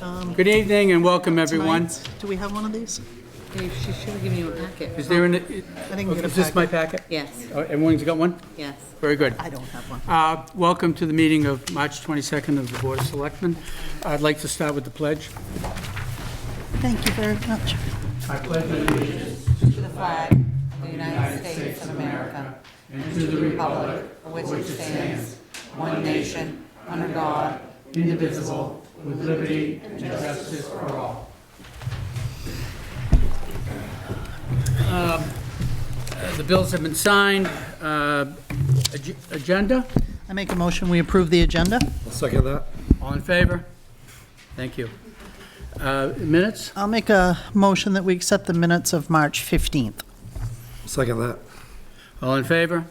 not? Good evening and welcome, everyone. Tonight's- Do we have one of these? Is She should have given you a packet. there an, I didn't get a is this my packet. packet? Yes, Oh, everyone's got one? yes. Very good. I don't have one. Welcome to the meeting of March 22nd of the Board of Selectmen. I'd like to start with the pledge. Thank you very much. I pledge allegiance to the flag of the United States of America and to the republic for which it stands, one nation, under God, indivisible, with liberty and justice for all. The bills have been signed. Agenda? I make a motion, we approve the agenda. I'll second that. All in favor? Thank you. Minutes? I'll make a motion that we accept the minutes of March 15th. I'll second that. All in favor?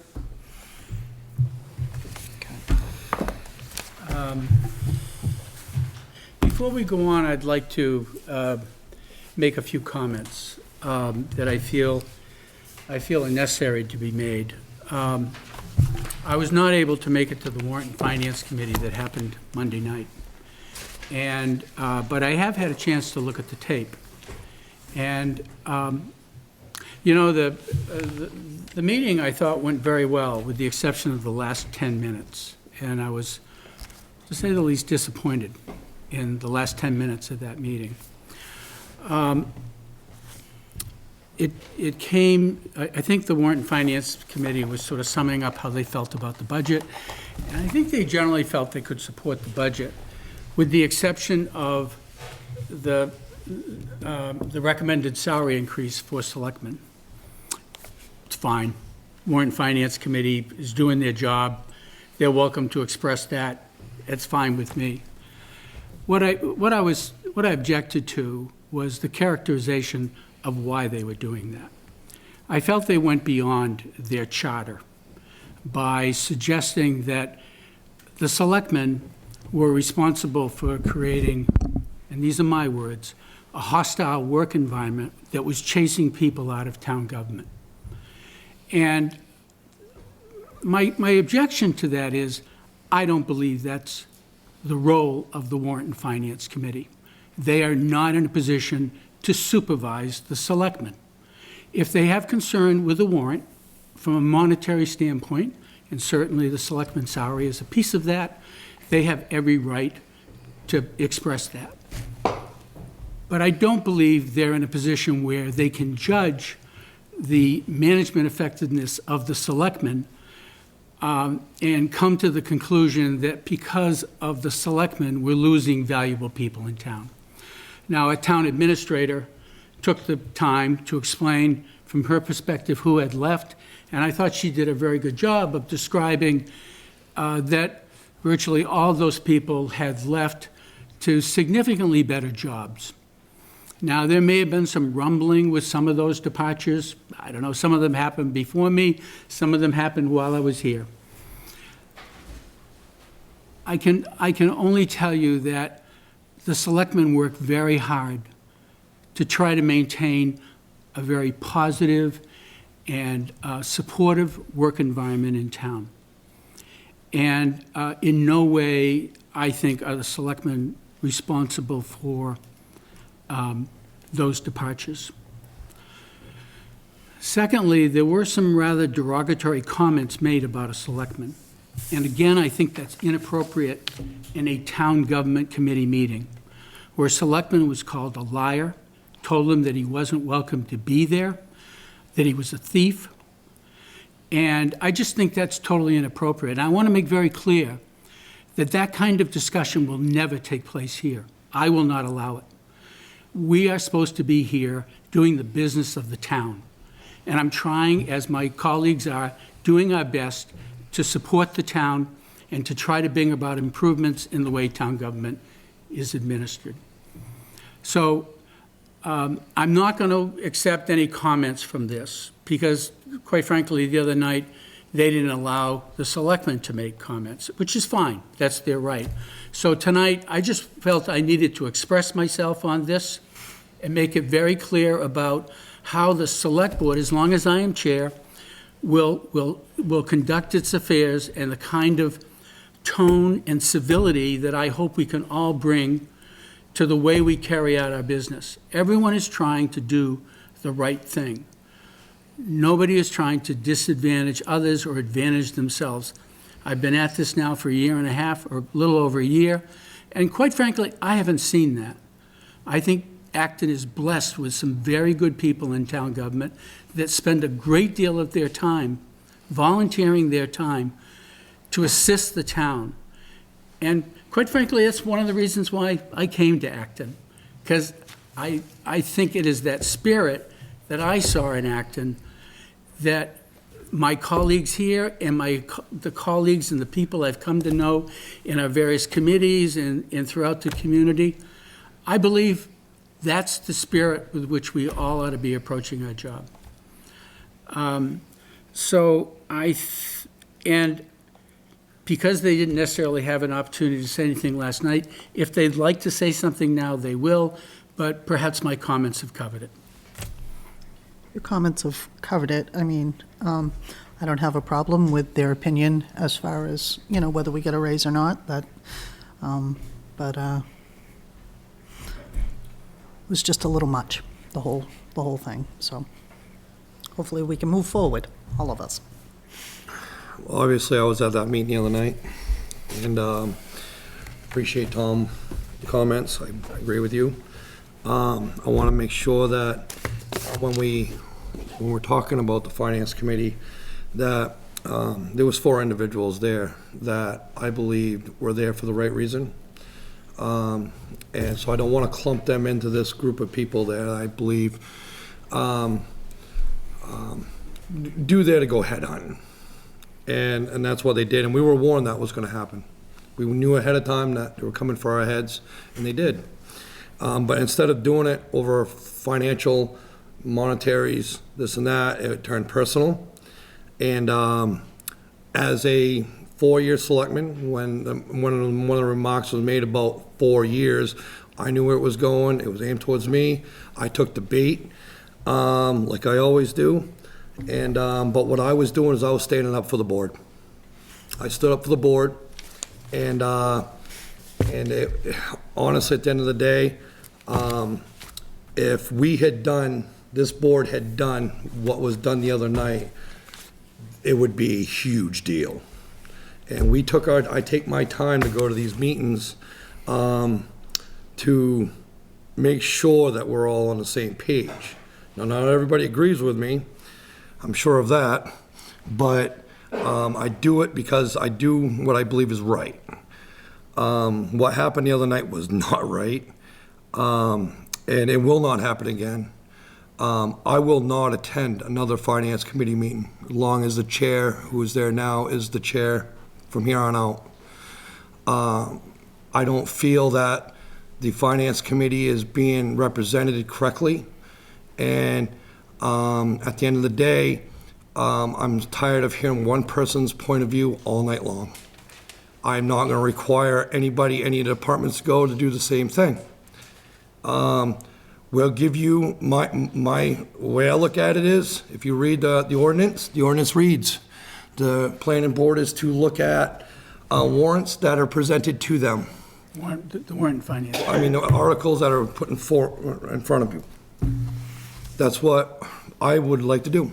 Before we go on, I'd like to make a few comments that I feel are necessary to be made. I was not able to make it to the Warrant and Finance Committee that happened Monday night, but I have had a chance to look at the tape. And you know, the meeting I thought went very well, with the exception of the last 10 minutes. And I was, to say the least, disappointed in the last 10 minutes of that meeting. It came, I think the Warrant and Finance Committee was sort of summing up how they felt about the budget. And I think they generally felt they could support the budget, with the exception of the recommended salary increase for selectmen. It's fine. Warrant and Finance Committee is doing their job. They're welcome to express that. It's fine with me. What I objected to was the characterization of why they were doing that. I felt they went beyond their charter by suggesting that the selectmen were responsible for creating, and these are my words, a hostile work environment that was chasing people out of town government. And my objection to that is, I don't believe that's the role of the Warrant and Finance Committee. They are not in a position to supervise the selectmen. If they have concern with the warrant from a monetary standpoint, and certainly the selectman's salary is a piece of that, they have every right to express that. But I don't believe they're in a position where they can judge the management effectiveness of the selectmen and come to the conclusion that because of the selectmen, we're losing valuable people in town. Now, a town administrator took the time to explain from her perspective who had left, and I thought she did a very good job of describing that virtually all those people had left to significantly better jobs. Now, there may have been some rumbling with some of those departures. I don't know, some of them happened before me, some of them happened while I was here. I can only tell you that the selectmen work very hard to try to maintain a very positive and supportive work environment in town. And in no way, I think, are the selectmen responsible for those departures. Secondly, there were some rather derogatory comments made about a selectman. And again, I think that's inappropriate in a town government committee meeting, where a selectman was called a liar, told him that he wasn't welcome to be there, that he was a thief. And I just think that's totally inappropriate. And I want to make very clear that that kind of discussion will never take place here. I will not allow it. We are supposed to be here doing the business of the town. And I'm trying, as my colleagues are, doing our best to support the town and to try to bring about improvements in the way town government is administered. So I'm not going to accept any comments from this because, quite frankly, the other night they didn't allow the selectmen to make comments, which is fine. That's their right. So tonight, I just felt I needed to express myself on this and make it very clear about how the select board, as long as I am chair, will conduct its affairs and the kind of tone and civility that I hope we can all bring to the way we carry out our business. Everyone is trying to do the right thing. Nobody is trying to disadvantage others or advantage themselves. I've been at this now for a year and a half, or a little over a year, and quite frankly, I haven't seen that. I think Acton is blessed with some very good people in town government that spend a great deal of their time, volunteering their time, to assist the town. And quite frankly, that's one of the reasons why I came to Acton, because I think it is that spirit that I saw in Acton that my colleagues here and the colleagues and the people I've come to know in our various committees and throughout the community, I believe that's the spirit with which we all ought to be approaching our job. And because they didn't necessarily have an opportunity to say anything last night, if they'd like to say something now, they will, but perhaps my comments have covered it. Your comments have covered it. I mean, I don't have a problem with their opinion as far as, whether we get a raise or not, but it was just a little much, the whole thing. So hopefully we can move forward, all of us. Well, obviously, I was at that meeting the other night, and appreciate Tom's comments. I agree with you. I want to make sure that when we're talking about the finance committee, that there was 4 individuals there that I believed were there for the right reason. And so I don't want to clump them into this group of people that I believe do there to go head on. And that's what they did. And we were warned that was going to happen. We knew ahead of time that they were coming for our heads, and they did. But instead of doing it over financial, monetaries, this and that, it turned personal. And as a 4-year selectman, when one of the remarks was made about 4 years, I knew where it was going. It was aimed towards me. I took the bait, like I always do. And but what I was doing is I was standing up for the board. I stood up for the board, and honestly, at the end of the day, if this board had done what was done the other night, it would be a huge deal. And I take my time to go to these meetings to make sure that we're all on the same page. Now, not everybody agrees with me, I'm sure of that, but I do it because I do what I believe is right. What happened the other night was not right, and it will not happen again. I will not attend another finance committee meeting as long as the chair, who is there now, is the chair from here on out. I don't feel that the finance committee is being represented correctly, and at the end of the day, I'm tired of hearing one person's point of view all night long. I'm not going to require anybody, any of the departments to go to do the same thing. We'll give you my way I look at it is, if you read the ordinance reads, the planning board is to look at warrants that are presented to them. The warrant finance. I mean, the articles that are put in front of you. That's what I would like to do.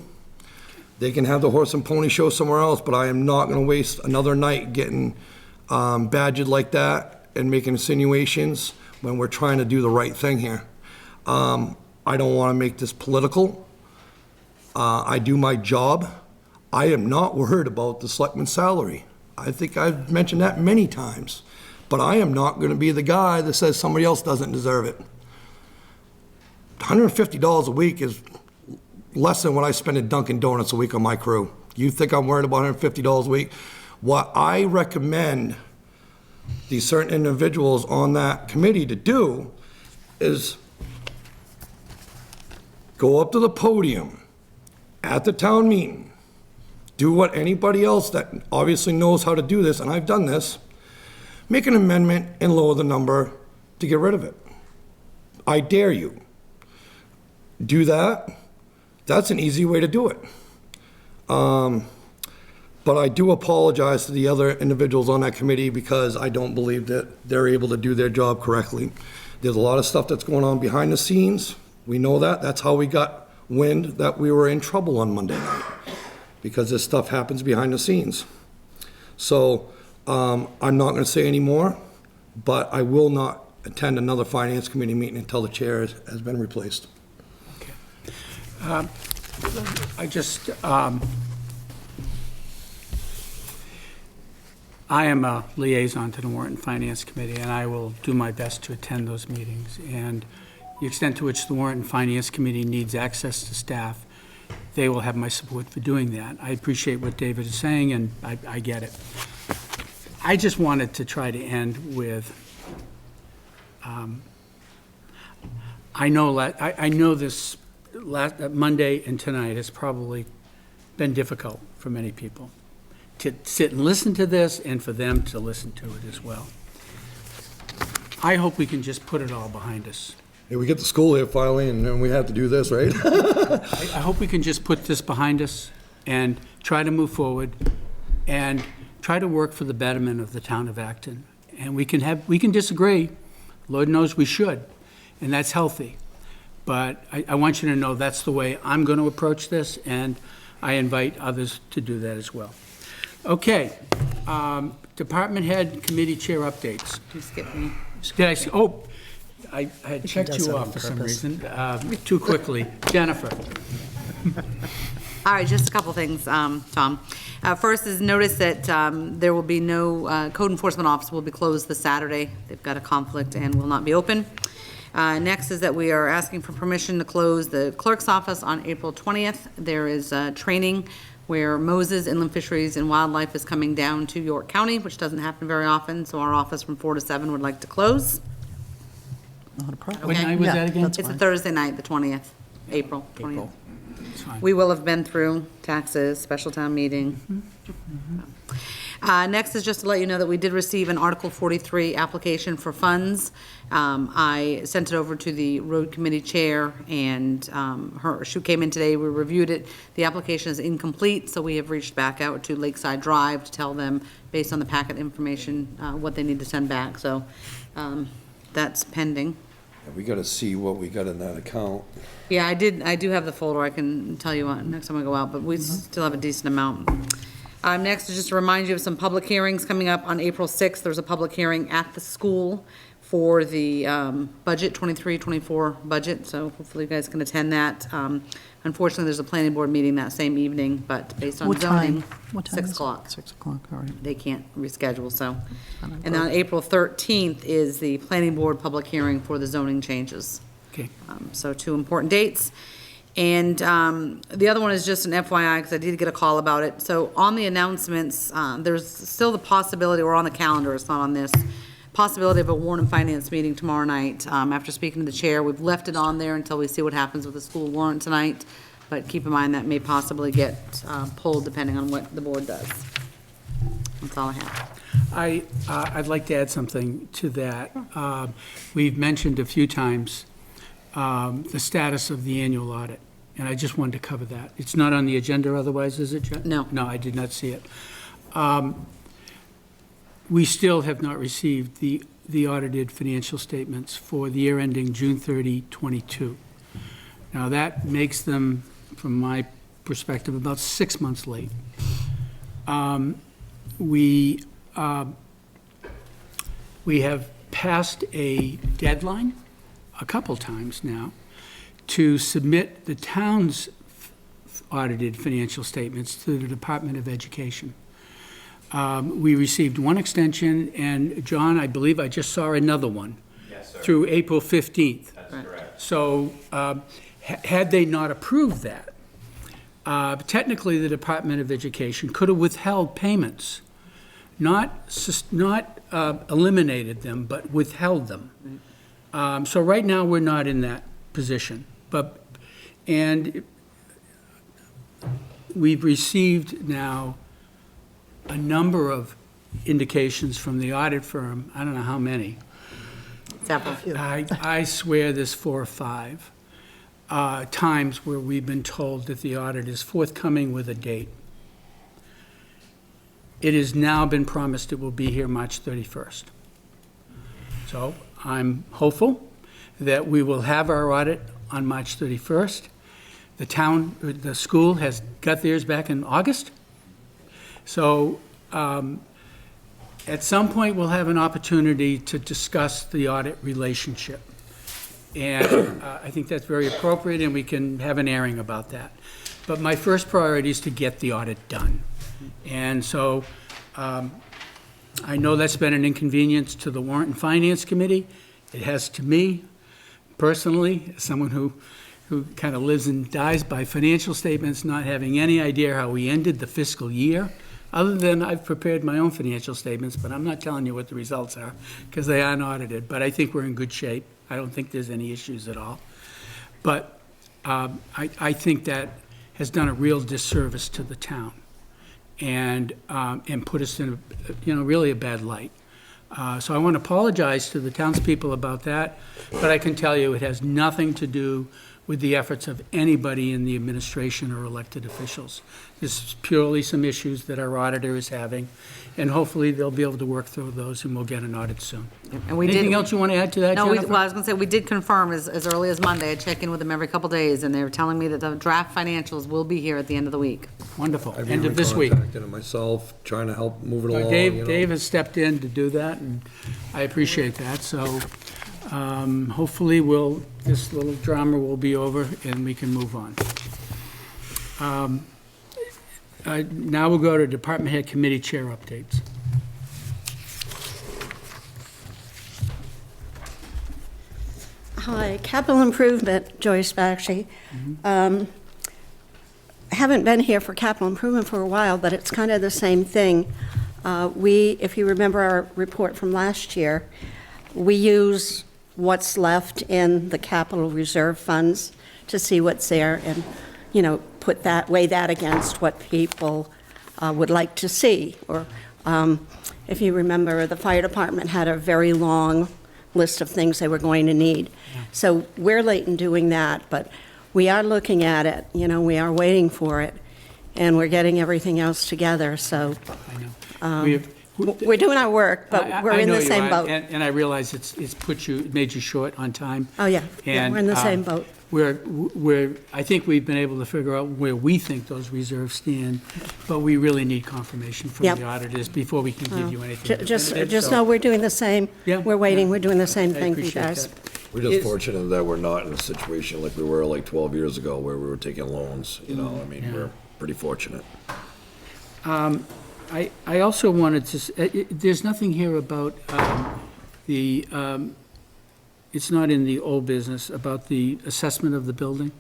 They can have the horse and pony show somewhere else, but I am not going to waste another night getting badgered like that and making insinuations when we're trying to do the right thing here. I don't want to make this political. I do my job. I am not worried about the selectman's salary. I think I've mentioned that many times, but I am not going to be the guy that says somebody else doesn't deserve it. $150 a week is less than what I spend at Dunkin' Donuts a week on my crew. You think I'm worried about $150 a week? What I recommend these certain individuals on that committee to do is go up to the podium at the town meeting, do what anybody else that obviously knows how to do this, and I've done this, make an amendment and lower the number to get rid of it. I dare you. Do that. That's an easy way to do it. But I do apologize to the other individuals on that committee because I don't believe that they're able to do their job correctly. There's a lot of stuff that's going on behind the scenes. We know that. That's how we got wind that we were in trouble on Monday night, because this stuff happens behind the scenes. So I'm not going to say any more, but I will not attend another finance committee meeting until the chair has been replaced. I just, I am a liaison to the Warrant and Finance Committee, and I will do my best to attend those meetings. And the extent to which the Warrant and Finance Committee needs access to staff, they will have my support for doing that. I appreciate what David is saying, and I get it. I just wanted to try to end with, I know this Monday and tonight has probably been difficult for many people to sit and listen to this, and for them to listen to it as well. I hope we can just put it all behind us. Hey, we get to school here finally, and then we have to do this, right? I hope we can just put this behind us and try to move forward and try to work for the betterment of the town of Acton. And we can disagree. Lord knows we should, and that's healthy. But I want you to know that's the way I'm going to approach this, and I invite others to do that as well. Okay, department head committee chair updates. You skip me. Did I see, oh, I had checked does you that off on for some purpose. reason, too quickly. Jennifer? All right, just a couple things, Tom. First is notice that there will be no, code enforcement office will be closed this Saturday. They've got a conflict and will not be open. Next is that we are asking for permission to close the clerk's office on April 20th. There is training where Moses Inland Fisheries and Wildlife is coming down to York County, which doesn't happen very often, so our office from 4 to 7 would like to close. Not a problem. What Okay. night was Yeah, that again? that's It's a fine. Thursday night, the 20th, April 20th. April. It's fine. We will have been through taxes, special town meeting. Next is just to let you know that we did receive an Article 43 application for funds. I sent it over to the road committee chair, and she came in today, we reviewed it. The application is incomplete, so we have reached back out to Lakeside Drive to tell them, based on the packet information, what they need to send back, so that's pending. We gotta see what we got in that account. Yeah, I do have the folder, I can tell you what, next time I go out, but we still have a decent amount. Next is just to remind you of some public hearings coming up on April 6th. There's a public hearing at the school for the budget, 23-24 budget, so hopefully you guys can attend that. Unfortunately, there's a planning board meeting that same evening, but based on What zoning, time? What time 6 is it? o'clock. 6 o'clock, all right. They can't reschedule, so. Fine, I'll And go. on April 13th is the planning board public hearing for the zoning changes. Okay. So 2 important dates. And the other one is just an FYI, because I did get a call about it. So on the announcements, there's still the possibility, or on the calendar, it's not on this, possibility of a warrant and finance meeting tomorrow night. After speaking to the chair, we've left it on there until we see what happens with the school warrant tonight. But keep in mind that may possibly get pulled depending on what the board does. That's all I have. I'd like to add something to that. We've mentioned a few times the status of the annual audit, and I just wanted to cover that. It's not on the agenda otherwise, is it, Jen? No. No, I did not see it. We still have not received the audited financial statements for the year ending June 30, 22. Now, that makes them, from my perspective, about 6 months late. We have passed a deadline a couple times now to submit the town's audited financial statements to the Department of Education. We received one extension, and John, I believe I just saw another one. Yes, sir. Through April 15th. That's correct. So had they not approved that, technically the Department of Education could have withheld payments, not eliminated them, but withheld them. So right now, we're not in that position. And we've received now a number of indications from the audit firm, I don't know how many. Several. I swear there's 4 or 5 times where we've been told that the audit is forthcoming with a date. It has now been promised it will be here March 31st. So I'm hopeful that we will have our audit on March 31st. The school has got theirs back in August. So at some point, we'll have an opportunity to discuss the audit relationship. And I think that's very appropriate, and we can have an airing about that. But my first priority is to get the audit done. And so I know that's been an inconvenience to the Warrant and Finance Committee. It has to me, personally, as someone who kind of lives and dies by financial statements, not having any idea how we ended the fiscal year, other than I've prepared my own financial statements, but I'm not telling you what the results are, because they aren't audited. But I think we're in good shape. I don't think there's any issues at all. But I think that has done a real disservice to the town and put us in, really a bad light. So I want to apologize to the townspeople about that, but I can tell you it has nothing to do with the efforts of anybody in the administration or elected officials. This is purely some issues that our auditor is having, and hopefully they'll be able to work through those, and we'll get an audit soon. And we Anything did, else you want to add to that, no, Jennifer? well, I was gonna say, we did confirm as early as Monday. I check in with them every couple days, and they were telling me that the draft financials will be here at the end of the week. Wonderful. I've End even of this week. contacted him myself, trying to help move it along. Dave has stepped in to do that, and I appreciate that. So hopefully this little drama will be over and we can move on. Now we'll go to department head committee chair updates. Hi, capital improvement, Joyce Bakshi. I haven't been here for capital improvement for a while, but it's kind of the same thing. If you remember our report from last year, we use what's left in the capital reserve funds to see what's there and, weigh that against what people would like to see. Or if you remember, the fire department had a very long list of things they were going to need. So we're late in doing that, but we are looking at it, we are waiting for it, and we're getting everything else together, so we're doing our work, but we're in the same boat. And I realize it's made you short on time. Oh, yeah, And, we're in the same boat. I think we've been able to figure out where we think those reserves stand, but we really need confirmation from Yep. the auditors before we can give you anything. Just definitive, so know we're doing the same. Yeah, We're waiting, yeah. we're doing the same I thing for you appreciate guys. that. We're just fortunate that we're not in a situation like we were like 12 years ago where we were taking loans, we're pretty fortunate. I also wanted to, there's nothing here about it's not in the old business, about the assessment of the building?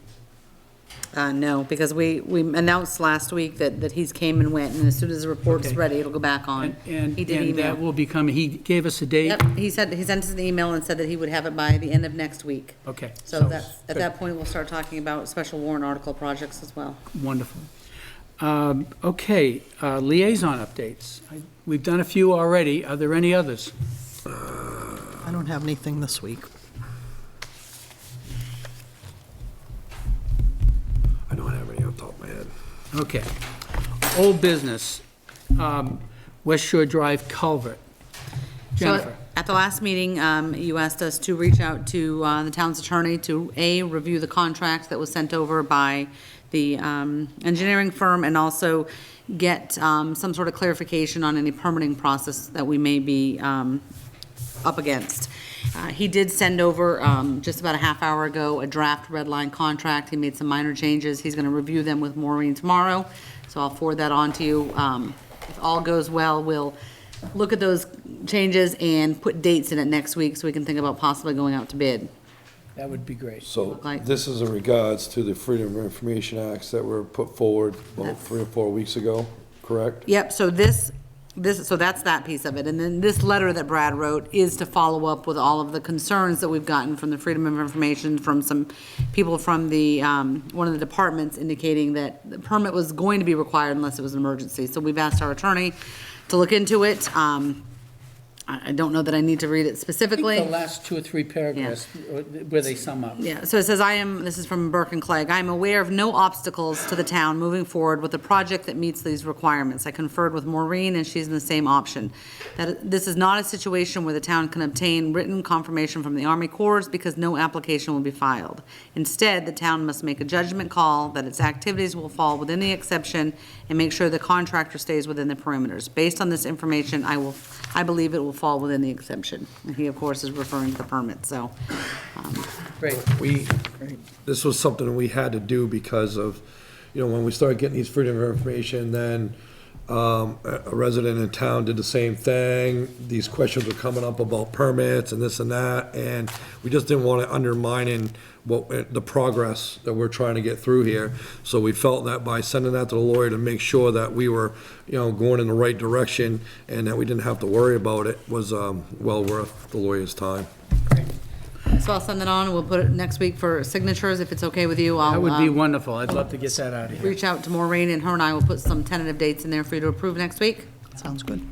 No, because we announced last week that he's came and went, and as soon as the report's Okay. ready, it'll go back on. And He did that email. will become, he gave us a date? Yep, he sent us an email and said that he would have it by the end of next week. Okay. So that's, at that point, we'll start talking about special warrant article projects as well. Wonderful. Okay, liaison updates. We've done a few already. Are there any others? I don't have anything this week. I don't have any off the top of my head. Okay. Old business, West Shore Drive culvert. Jennifer? So at the last meeting, you asked us to reach out to the town's attorney to, review the contract that was sent over by the engineering firm, and also get some sort of clarification on any permitting process that we may be up against. He did send over, just about a half hour ago, a draft red line contract. He made some minor changes. He's gonna review them with Maureen tomorrow, so I'll forward that on to you. If all goes well, we'll look at those changes and put dates in it next week, so we can think about possibly going out to bid. That would be great. So Like- this is in regards to the Freedom of Information Acts that were put forward about 3 or 4 weeks ago, correct? Yep, so so that's that piece of it. And then this letter that Brad wrote is to follow up with all of the concerns that we've gotten from the Freedom of Information, from some people from the, one of the departments indicating that the permit was going to be required unless it was an emergency. So we've asked our attorney to look into it. I don't know that I need to read it I think specifically. the last 2 or 3 paragraphs where they sum up. Yeah, so it says, this is from Burke and Clegg, I am aware of no obstacles to the town moving forward with a project that meets these requirements. I conferred with Maureen, and she's in the same option. That this is not a situation where the town can obtain written confirmation from the Army Corps because no application will be filed. Instead, the town must make a judgment call that its activities will fall within the exception and make sure the contractor stays within the perimeters. Based on this information, I believe it will fall within the exception. And he, of course, is referring to the permit, so. Great. This was something we had to do because of, when we started getting these freedom of information, then a resident in town did the same thing. These questions were coming up about permits and this and that, and we just didn't want to undermine the progress that we're trying to get through here. So we felt that by sending that to the lawyer to make sure that we were, going in the right direction and that we didn't have to worry about it was well worth the lawyer's time. So I'll send it on, we'll put it next week for signatures, if it's okay with you. That would be wonderful. I'd love to get that out of here. Reach out to Maureen, and her and I will put some tentative dates in there for you to approve next week. Sounds good.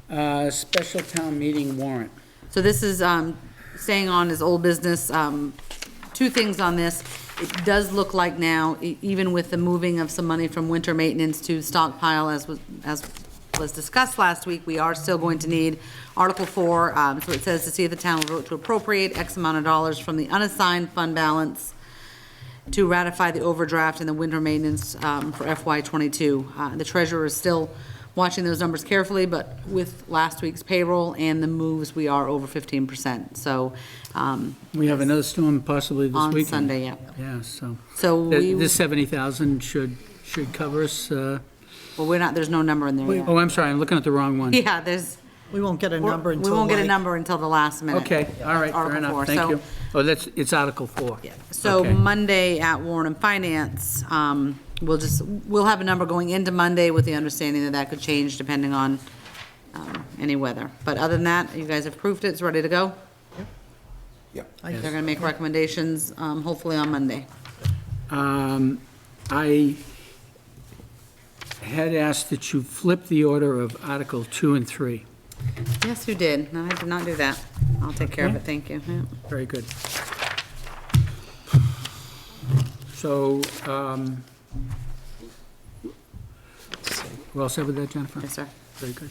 Special town meeting warrant. So this is staying on as old business. 2 things on this. It does look like now, even with the moving of some money from winter maintenance to stockpile, as was discussed last week, we are still going to need Article 4. So it says to see if the town will vote to appropriate X amount of dollars from the unassigned fund balance to ratify the overdraft and the winter maintenance for FY '22. The treasurer is still watching those numbers carefully, but with last week's payroll and the moves, we are over 15%. So We have another storm possibly this on weekend. Sunday, yeah. Yeah, so. So This 70,000 should cover us. well, there's no number in there yet. Oh, I'm sorry, I'm looking at the wrong one. Yeah, We won't get a number until we won't get a like- number until the last minute. Okay, all right, fair Article 4. enough, thank So- you. Oh, it's Article 4. Yeah. So Okay. Monday at Warren and Finance, we'll have a number going into Monday with the understanding that that could change depending on any weather. But other than that, you guys have approved it, it's ready to go? Yep. They're gonna make recommendations, hopefully on Monday. I had asked that you flip the order of Article 2 and 3. Yes, you did. No, I did not do that. I'll take care of it, thank you. Yeah. Very good. So, we're all set with that, Jennifer? Yes, sir. Very good.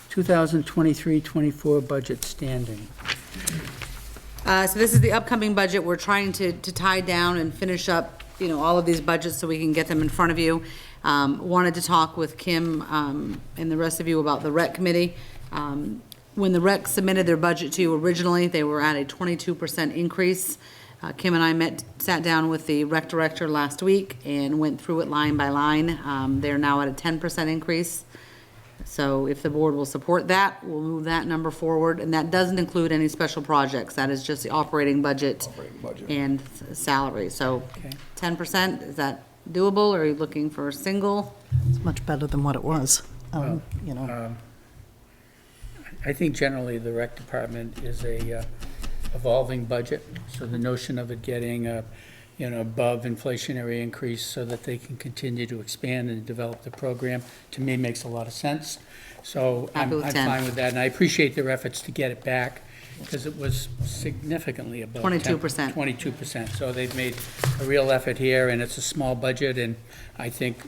2023-24 budget standing. So this is the upcoming budget. We're trying to tie down and finish up, all of these budgets so we can get them in front of you. Wanted to talk with Kim and the rest of you about the rec committee. When the rec submitted their budget to you originally, they were at a 22% increase. Kim and I sat down with the rec director last week and went through it line by line. They're now at a 10% increase. So if the board will support that, we'll move that number forward, and that doesn't include any special projects. That is just the operating budget and salary. So Okay. 10%, is that doable, or are you looking for a single? It's much better than what it was. I think generally the rec department is a evolving budget, so the notion of it getting a, above inflationary increase so that they can continue to expand and develop the program, to me makes a lot of sense. So Happy I'm with 10. fine with that, and I appreciate their efforts to get it back, because it was significantly above 22%. 22%. So they've made a real effort here, and it's a small budget, and I think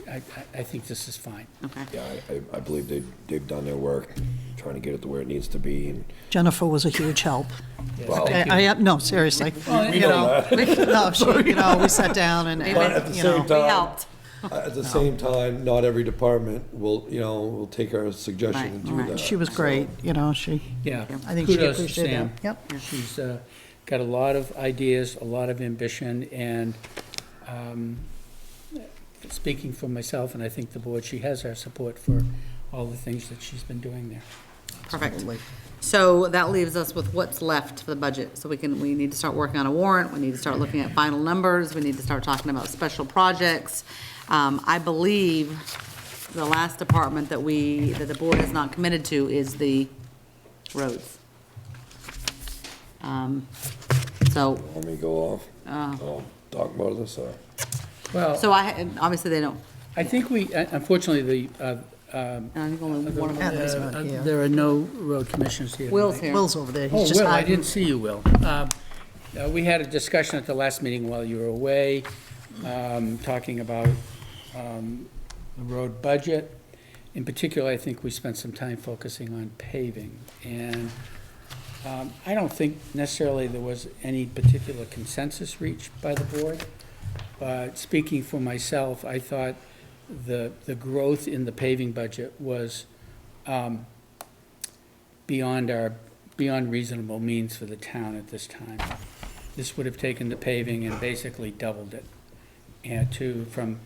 this is fine. Okay. Yeah, I believe they've done their work, trying to get it to where it needs to be, and, Jennifer was a huge help. well, No, seriously. we know that. No, we sat down and, But at the you same know. We time, helped. at the same time, not every department will take our suggestion and do Right, that. She was So, great, she, Yeah. I think she Kudos to appreciated Sam. that. Yep. She's got a lot of ideas, a lot of ambition, and speaking for myself, and I think the board, she has our support for all the things that she's been doing there. Perfect. So that leaves us with what's left for the budget. So we need to start working on a warrant, we need to start looking at final numbers, we need to start talking about special projects. I believe the last department that the board has not committed to is the roads. So, Let me go off. Talk about this, Well, so obviously they don't I think we, unfortunately, And I think only one of them. He's not here. there are no road commissioners here. Will's tonight. here. Will's over there, Oh, he's just Will, I hiding. didn't see you, Will. We had a discussion at the last meeting while you were away, talking about the road budget. In particular, I think we spent some time focusing on paving. And I don't think necessarily there was any particular consensus reached by the board. But speaking for myself, I thought the growth in the paving budget was beyond reasonable means for the town at this time. This would have taken the paving and basically doubled it, and from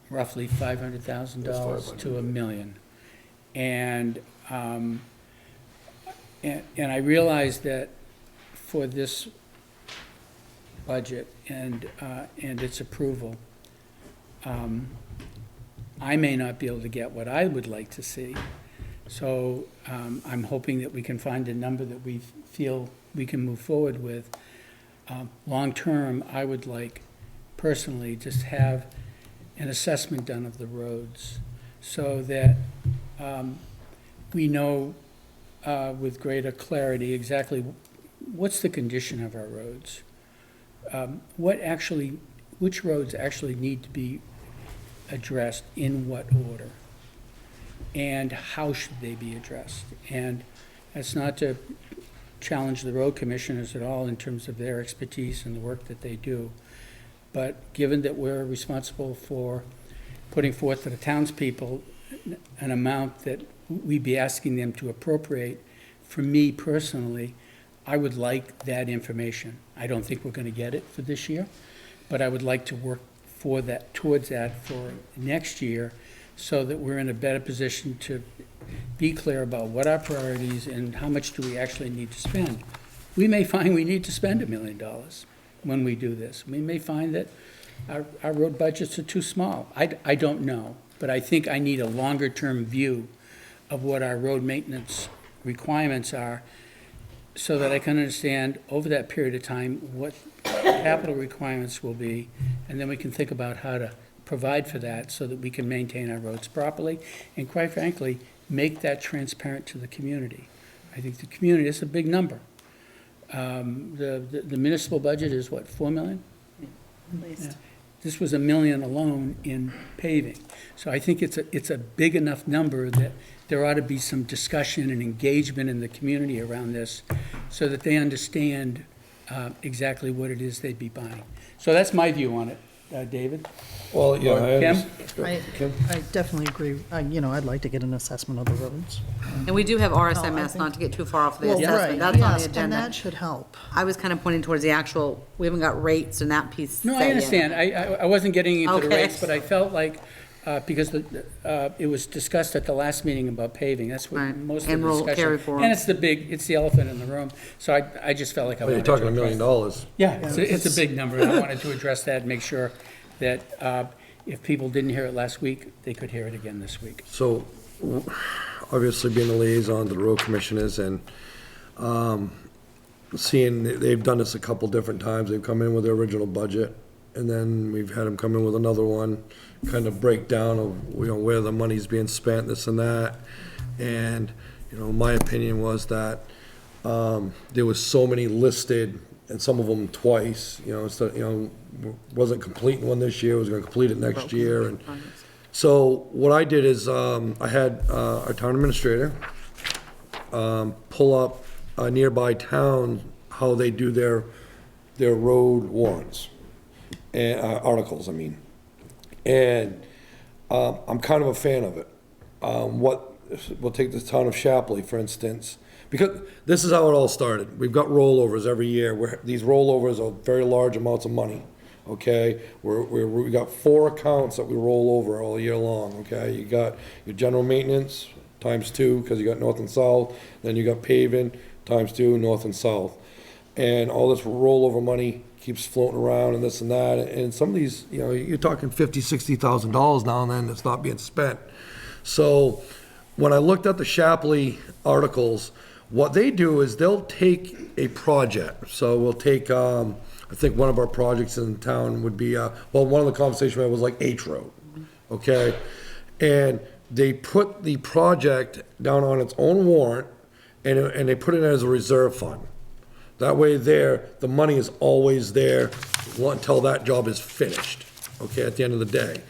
roughly $500,000 to $1 million. And I realized that for this budget and its approval, I may not be able to get what I would like to see. So I'm hoping that we can find a number that we feel we can move forward with. Long-term, I would like personally just have an assessment done of the roads so that we know with greater clarity exactly what's the condition of our roads. Which roads actually need to be addressed in what order, and how should they be addressed. And that's not to challenge the road commissioners at all in terms of their expertise and the work that they do, but given that we're responsible for putting forth to the townspeople an amount that we'd be asking them to appropriate, for me personally, I would like that information. I don't think we're going to get it for this year, but I would like to work towards that for next year, so that we're in a better position to be clear about what our priorities and how much do we actually need to spend. We may find we need to spend $1 million when we do this. We may find that our road budgets are too small. I don't know, but I think I need a longer-term view of what our road maintenance requirements are, so that I can understand over that period of time what capital requirements will be, and then we can think about how to provide for that so that we can maintain our roads properly, and quite frankly, make that transparent to the community. I think the community, it's a big number. The municipal budget is what, 4 million? At least. This was $1 million alone in paving. So I think it's a big enough number that there ought to be some discussion and engagement in the community around this, so that they understand exactly what it is they'd be buying. So that's my view on it, David. Well, yeah, I Kim? understand. I definitely agree. I'd like to get an assessment of the roads. And we do have No, I RSMS, think- not to get too far off the Well, assessment, right, that's on the yes, and agenda. that should help. I was kind of pointing towards the actual, we haven't got rates and that piece. No, set I yet. understand. I wasn't getting into the Okay. rates, but I felt like, because it was discussed at the last meeting about paving, that's what Right. most of And the we'll discussion. carry forward. And it's the elephant in the room. So I just felt like I Well, wanted you're to talking $1 address million. Yeah, it's a big number, and I wanted to address that and make sure that if people didn't hear it last week, they could hear it again this week. So, obviously being a liaison to the road commissioners and, seeing, they've done this a couple different times. They've come in with their original budget, and then we've had them come in with another one, kind of breakdown of, where the money's being spent, this and that. And, my opinion was that, there was so many listed, and some of them twice, wasn't completing one this year, was gonna complete it next year, and so what I did is, I had, our town administrator, pull up a nearby town, how they do their road warrants, and, articles, I mean. And, I'm kind of a fan of it. We'll take the town of Shapley, for instance, because this is how it all started. We've got rollovers every year, where these rollovers are very large amounts of money, okay? We got 4 accounts that we roll over all year long, okay? You got your general maintenance, ×2, because you got north and south, then you got paving, ×2, north and south. And all this rollover money keeps floating around and this and that, and some of these, you're talking $50,000, $60,000 now and then that's not being spent. So, when I looked at the Shapley articles, what they do is they'll take a project. So we'll take, I think one of our projects in town would be, one of the conversations we had was like H Road. okay? And they put the project down on its own warrant, and they put it as a reserve fund. That way there, the money is always there until that job is finished, okay, at the end of the day.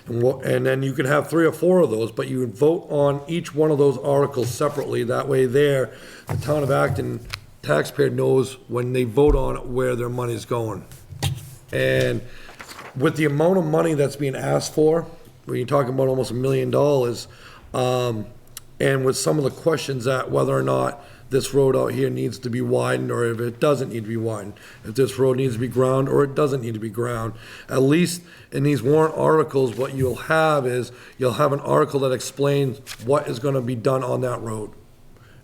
And then you can have 3 or 4 of those, but you would vote on each one of those articles separately. That way there, the town of Acton taxpayer knows when they vote on it where their money's going. And with the amount of money that's being asked for, when you're talking about almost $1 million, and with some of the questions that whether or not this road out here needs to be widened, or if it doesn't need to be widened, if this road needs to be ground, or it doesn't need to be ground. At least in these warrant articles, what you'll have is, you'll have an article that explains what is gonna be done on that road.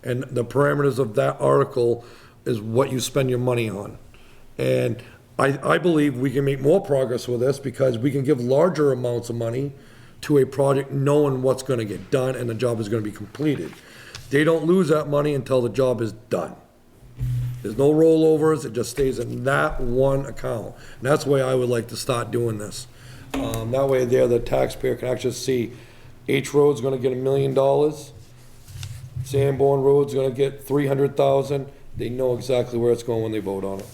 And the parameters of that article is what you spend your money on. And I believe we can make more progress with this, because we can give larger amounts of money to a project knowing what's gonna get done and the job is gonna be completed. They don't lose that money until the job is done. There's no rollovers, it just stays in that one account. And that's the way I would like to start doing this. That way there, the taxpayer can actually see, H Road's gonna get $1 million, Sanborn Road's gonna get 300,000. They know exactly where it's going when they vote on it.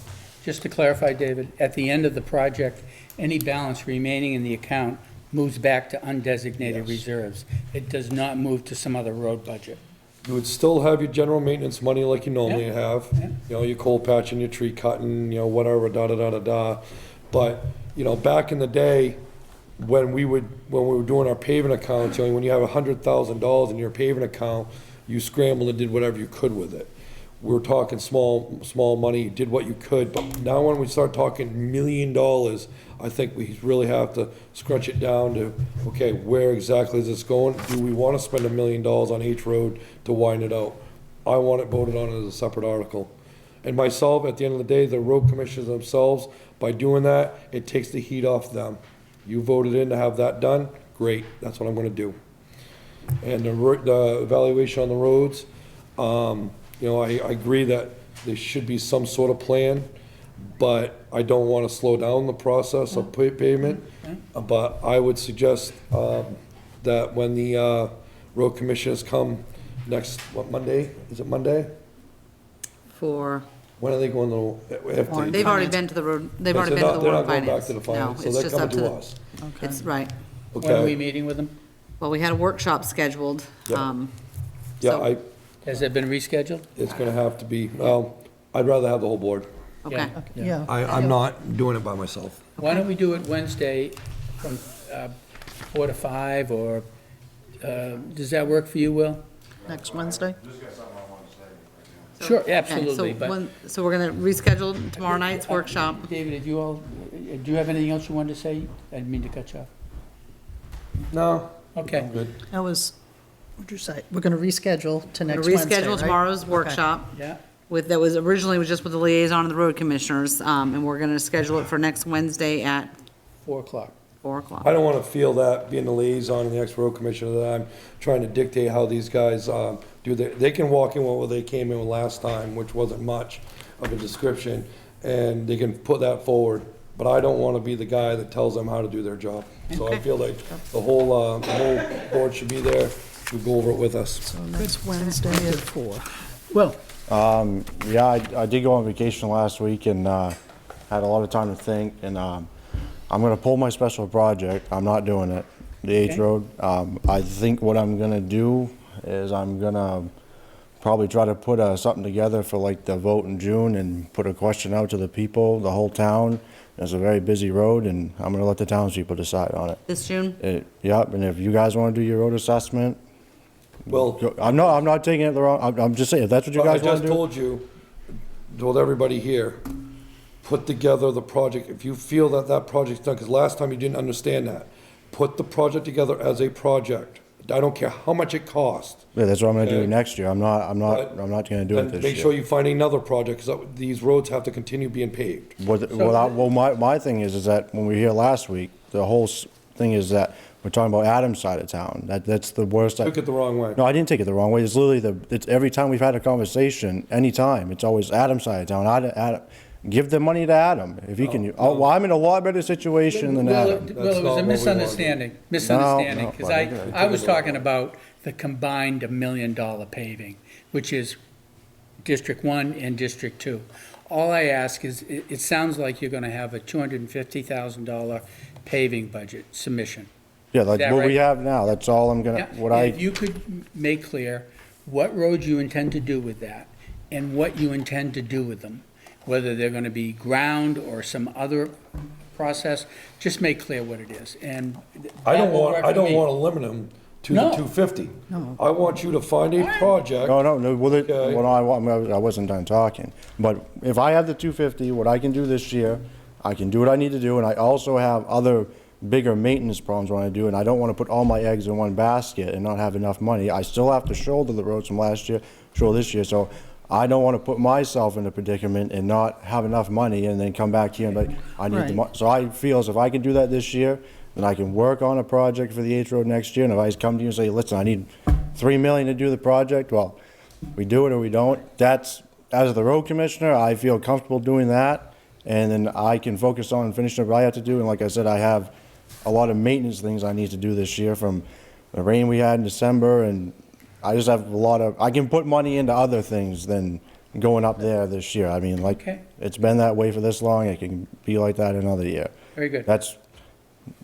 Just to clarify, David, at the end of the project, any balance remaining in the account moves back to undesignated Yes. reserves. It does not move to some other road budget. You would still have your general maintenance money like you normally Yeah. have. Yeah. You know, your coal patching, your tree cutting, you know, whatever, da-da-da-da-da. But, you know, back in the day, when we were doing our paving accounts, you know, when you have $100,000 in your paving account, you scrambled and did whatever you could with it. We're talking small money, you did what you could, but now when we start talking $1 million, I think we really have to scrunch it down to, okay, where exactly is this going? Do we want to spend $1 million on H Road to widen it out? I want it voted on as a separate article. And myself, at the end of the day, the road commissioners themselves, by doing that, it takes the heat off them. You voted in to have that done, great, that's what I'm gonna do. And the evaluation on the roads, you know, I agree that there should be some sort of plan, but I don't want to slow down the process of pavement. But I would suggest that when the road commissioners come next, what, Monday? Is it Monday? For, When are they going to? if they- they've already been to the road, they've Okay, already so been to not- the they're Warren not going back Finance. to the No, finance, so it's they're just coming up to to the, us. it's, right. When are we Okay, meeting with them? Well, we had a workshop scheduled, Yeah. so- yeah, Has it been rescheduled? it's gonna have to be, well, I'd rather have the whole board. okay. Yeah. I'm not doing it by myself. Why don't we do it Wednesday from 4 to 5, or does that work for you, Will? Next Wednesday? Sure, Okay, absolutely, so but when, so we're gonna reschedule tomorrow night's workshop. David, did you all, do you have anything else you wanted to say? I didn't mean to cut you off. No. Okay. I'm good. That was, what'd you say? We're gonna reschedule to We're next gonna Wednesday, reschedule right? tomorrow's Okay. workshop Yeah, with, that was originally was just with the liaison and the road commissioners, and we're gonna schedule it for next Wednesday at 4 o'clock. 4 o'clock. I don't want to feel that, being the liaison and the ex-road commissioner, that I'm trying to dictate how these guys do their, they can walk in what they came in with last time, which wasn't much of a description, and they can put that forward. But I don't want to be the guy that tells them how to do their job. So I Okay. feel like the whole board should be there to go over it with us. So next Wednesday at 4. Well, Yeah, I did go on vacation last week and had a lot of time to think, and I'm gonna pull my special project. I'm not doing it, the H Okay. Road. I think what I'm gonna do is I'm gonna probably try to put something together for like the vote in June and put a question out to the people, the whole town. It's a very busy road, and I'm gonna let the townspeople decide on it. This June? Yep, and if you guys wanna do your road assessment, Well, I'm not taking it the wrong, I'm just saying, if that's what you I guys wanna just do. told everybody here, put together the project, if you feel that that project's done, because last time you didn't understand that. Put the project together as a project. I don't care how much it costs. Yeah, that's what I'm gonna do Okay. next year. I'm not But gonna do it Then this make year. sure you find another project, because these roads have to continue being paved. Well, my thing is that when we were here last week, the whole thing is that we're talking about Adam's side of town. That's the worst. Took it the wrong way. No, I didn't take it the wrong way. It's literally it's every time we've had a conversation, anytime, it's always Adam's side of town. give the money to Adam, if he can. Oh, well, I'm in a lot better situation than Well, Adam. well, it was a misunderstanding, No, because but I was talking about the combined $1 million paving, which is District 1 and District 2. All I ask is, it sounds like you're gonna have a $250,000 paving budget submission. Yeah, like that what we right? have now, that's all I'm gonna, Yeah, what and if I, you could make clear what roads you intend to do with that, and what you intend to do with them, whether they're gonna be ground or some other process, just make clear what it is, and I don't that will want, work I for don't me. want to limit them to the No. 250. I want you to find a project. no, well, Okay. well, I wasn't done talking. But if I have the 250, what I can do this year, I can do what I need to do, and I also have other bigger maintenance problems when I do, and I don't wanna put all my eggs in one basket and not have enough money. I still have to shoulder the roads from last year, shoulder this year, so I don't wanna put myself in a predicament and not have enough money and then come back here and be like, I need the Right. money. So I feel as if I can do that this year, then I can work on a project for the H Road next year, and if I just come to you and say, listen, I need $3 million to do the project, well, we do it or we don't. That's, as the road commissioner, I feel comfortable doing that, and then I can focus on finishing what I have to do, and like I said, I have a lot of maintenance things I need to do this year from the rain we had in December, and I just have a lot of, I can put money into other things than going up there this year. I mean, like, Okay. it's been that way for this long, it can be like that another year. Very good. That's,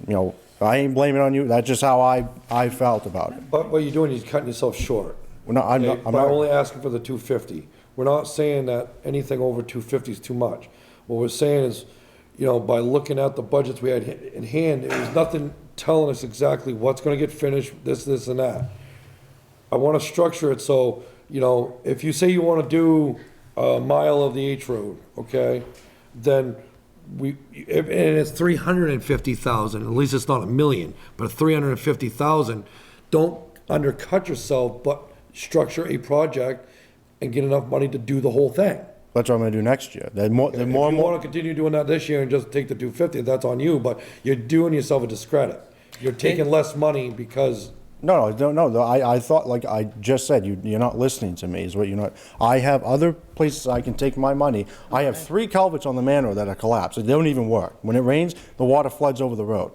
you know, I ain't blaming on you, that's just how I felt about it. But what you're doing is cutting yourself short. Well, no, I'm not, Okay, I'm by not, only asking for the 250. We're not saying that anything over 250 is too much. What we're saying is, you know, by looking at the budgets we had in hand, there was nothing telling us exactly what's gonna get finished, this, and that. I wanna structure it so, you know, if you say you wanna do a mile of the H Road, okay, then and it's 350,000, at least it's not $1 million, but 350,000, don't undercut yourself, but structure a project and get enough money to do the whole thing. that's what I'm gonna do next year. The more, the If more, you wanna continue doing that this year and just take the 250, that's on you, but you're doing yourself a discredit. You're taking less money because, No, I thought, like I just said, you're not listening to me, is what you're not. I have other places I can take my money. I have 3 culverts on the man road that are collapsed, they don't even work. When it rains, the water floods over the road.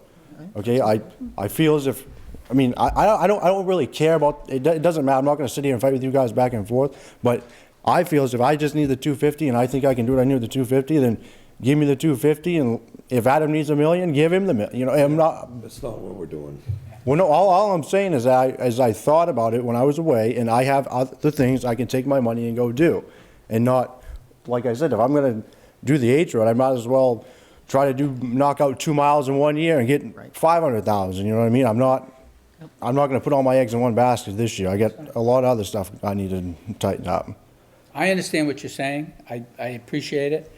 Okay, I feel as if, I mean, I don't really care about, it doesn't matter, I'm not gonna sit here and fight with you guys back and forth, but I feel as if I just need the 250 and I think I can do what I need with the 250, then give me the 250, and if Adam needs $1 million, give him the million, you know, I'm not, that's not what we're doing. well, no, all I'm saying is as I thought about it when I was away, and I have other things I can take my money and go do. And not, like I said, if I'm gonna do the H Road, I might as well try to knock out 2 miles in 1 year and get 500,000, you know what I mean? I'm not gonna put all my eggs in one basket this year. I got a lot of other stuff I need to tighten up. I understand what you're saying. I appreciate it.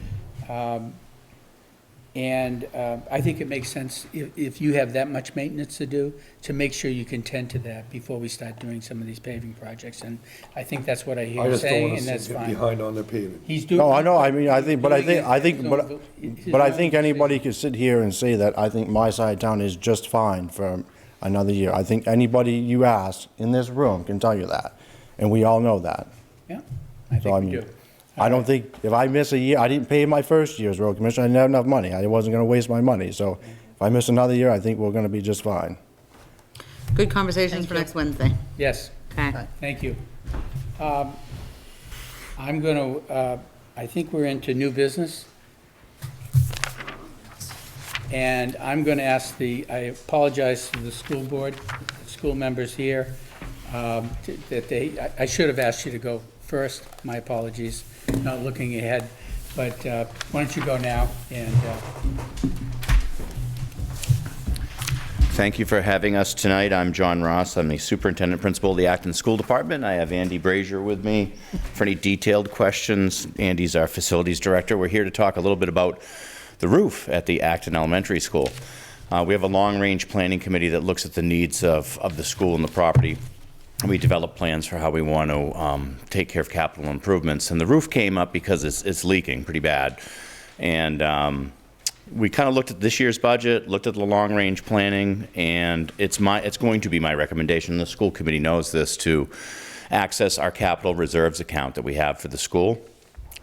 And I think it makes sense, if you have that much maintenance to do, to make sure you can tend to that before we start doing some of these paving projects. And I think that's what I hear I you just don't saying, wanna and see that's get fine. behind on their pavement. He's doing. No, I know, I mean, I think, but I doing think, it but, his but I own think anybody decision. could sit here and say that I think my side of town is just fine for another year. I think anybody you ask in this room can tell you that, and we all know that. Yeah, I So I think we mean, do. I don't think, if I miss a year, I didn't pay my first year's road commissioner, I didn't have enough money, I wasn't gonna waste my money, so if I miss another year, I think we're gonna be just fine. Good conversations for next Wednesday. Yes, Okay. thank you. I'm going to, I think we're into new business. And I'm going to ask I apologize to the school board, school members here, that I should have asked you to go first, my apologies, not looking ahead, but why don't you go now, and Thank you for having us tonight. I'm John Ross. I'm the Superintendent Principal of the Acton School Department. I have Andy Brazier with me for any detailed questions. Andy's our Facilities Director. We're here to talk a little bit about the roof at the Acton Elementary School. We have a long-range planning committee that looks at the needs of the school and the property. We develop plans for how we want to take care of capital improvements. And the roof came up because it's leaking pretty bad. And we kind of looked at this year's budget, looked at the long-range planning, and it's going to be my recommendation, the school committee knows this, to access our capital reserves account that we have for the school.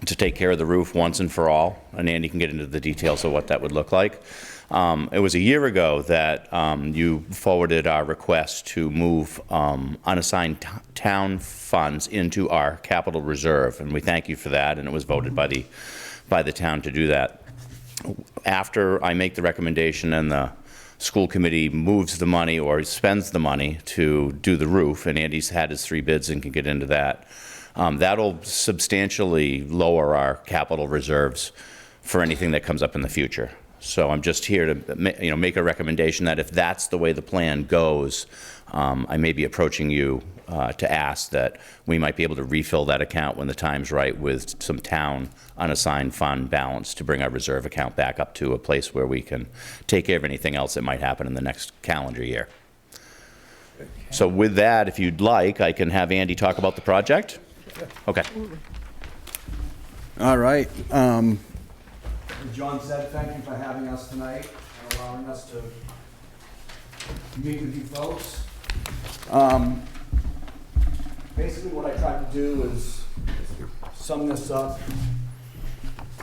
to take care of the roof once and for all, and Andy can get into the details of what that would look like. It was a year ago that you forwarded our request to move unassigned town funds into our capital reserve, and we thank you for that, and it was voted by the town to do that. After I make the recommendation and the school committee moves the money or spends the money to do the roof, and Andy's had his 3 bids and can get into that, that'll substantially lower our capital reserves for anything that comes up in the future. So I'm just here to make a recommendation that if that's the way the plan goes, I may be approaching you to ask that we might be able to refill that account when the time's right with some town unassigned fund balance to bring our reserve account back up to a place where we can take care of anything else that might happen in the next calendar year. So with that, if you'd like, I can have Andy talk about the project. Okay. All right. As John said, thank you for having us tonight and allowing us to meet with you folks. Basically, what I tried to do is sum this up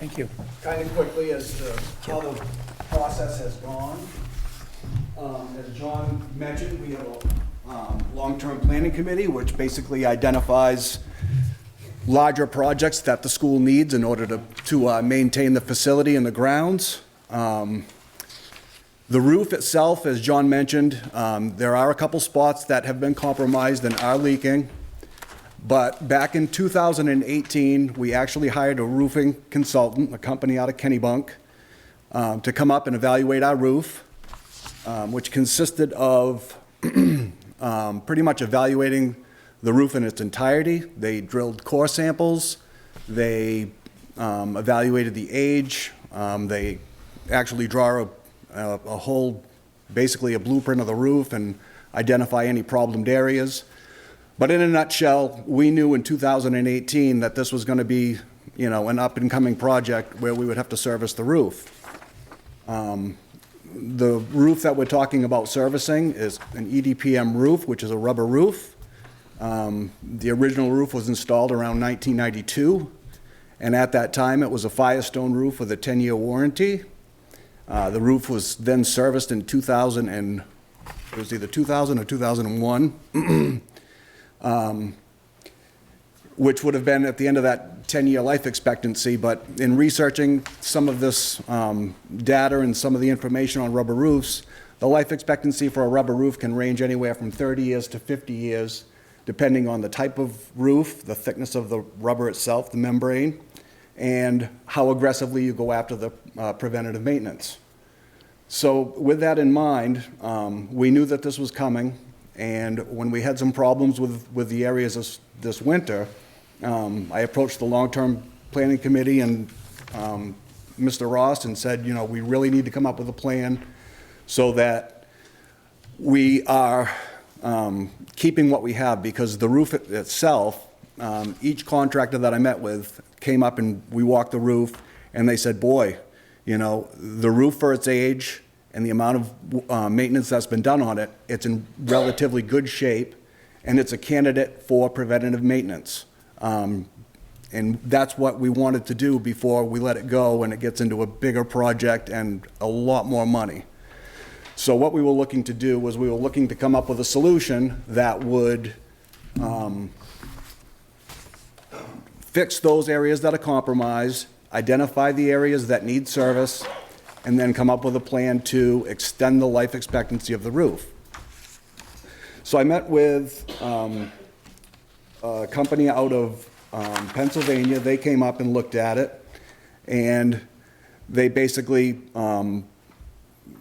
Thank you. kind of quickly as to how the process has gone. As John mentioned, we have a long-term planning committee, which basically identifies larger projects that the school needs in order to maintain the facility and the grounds. The roof itself, as John mentioned, there are a couple spots that have been compromised and are leaking. But back in 2018, we actually hired a roofing consultant, a company out of Kennebunk, to come up and evaluate our roof, which consisted of pretty much evaluating the roof in its entirety. They drilled core samples, they evaluated the age, they actually draw a whole, basically a blueprint of the roof and identify any problemed areas. But in a nutshell, we knew in 2018 that this was going to be, an up-and-coming project where we would have to service the roof. The roof that we're talking about servicing is an EDPM roof, which is a rubber roof. The original roof was installed around 1992, and at that time it was a Firestone roof with a 10-year warranty. The roof was then serviced in 2000 and it was either 2000 or 2001. Which would have been at the end of that 10-year life expectancy, but in researching some of this data and some of the information on rubber roofs, the life expectancy for a rubber roof can range anywhere from 30 years to 50 years, depending on the type of roof, the thickness of the rubber itself, the membrane, and how aggressively you go after the preventative maintenance. So with that in mind, we knew that this was coming. And when we had some problems with the areas this winter, I approached the long-term planning committee and Mr. Ross and said, we really need to come up with a plan so that we are keeping what we have, because the roof itself, each contractor that I met with came up and we walked the roof and they said, boy, the roof for its age and the amount of maintenance that's been done on it, it's in relatively good shape, and it's a candidate for preventative maintenance. And that's what we wanted to do before we let it go and it gets into a bigger project and a lot more money. So what we were looking to do was we were looking to come up with a solution that would fix those areas that are compromised, identify the areas that need service, and then come up with a plan to extend the life expectancy of the roof. So I met with a company out of Pennsylvania. They came up and looked at it, and they basically,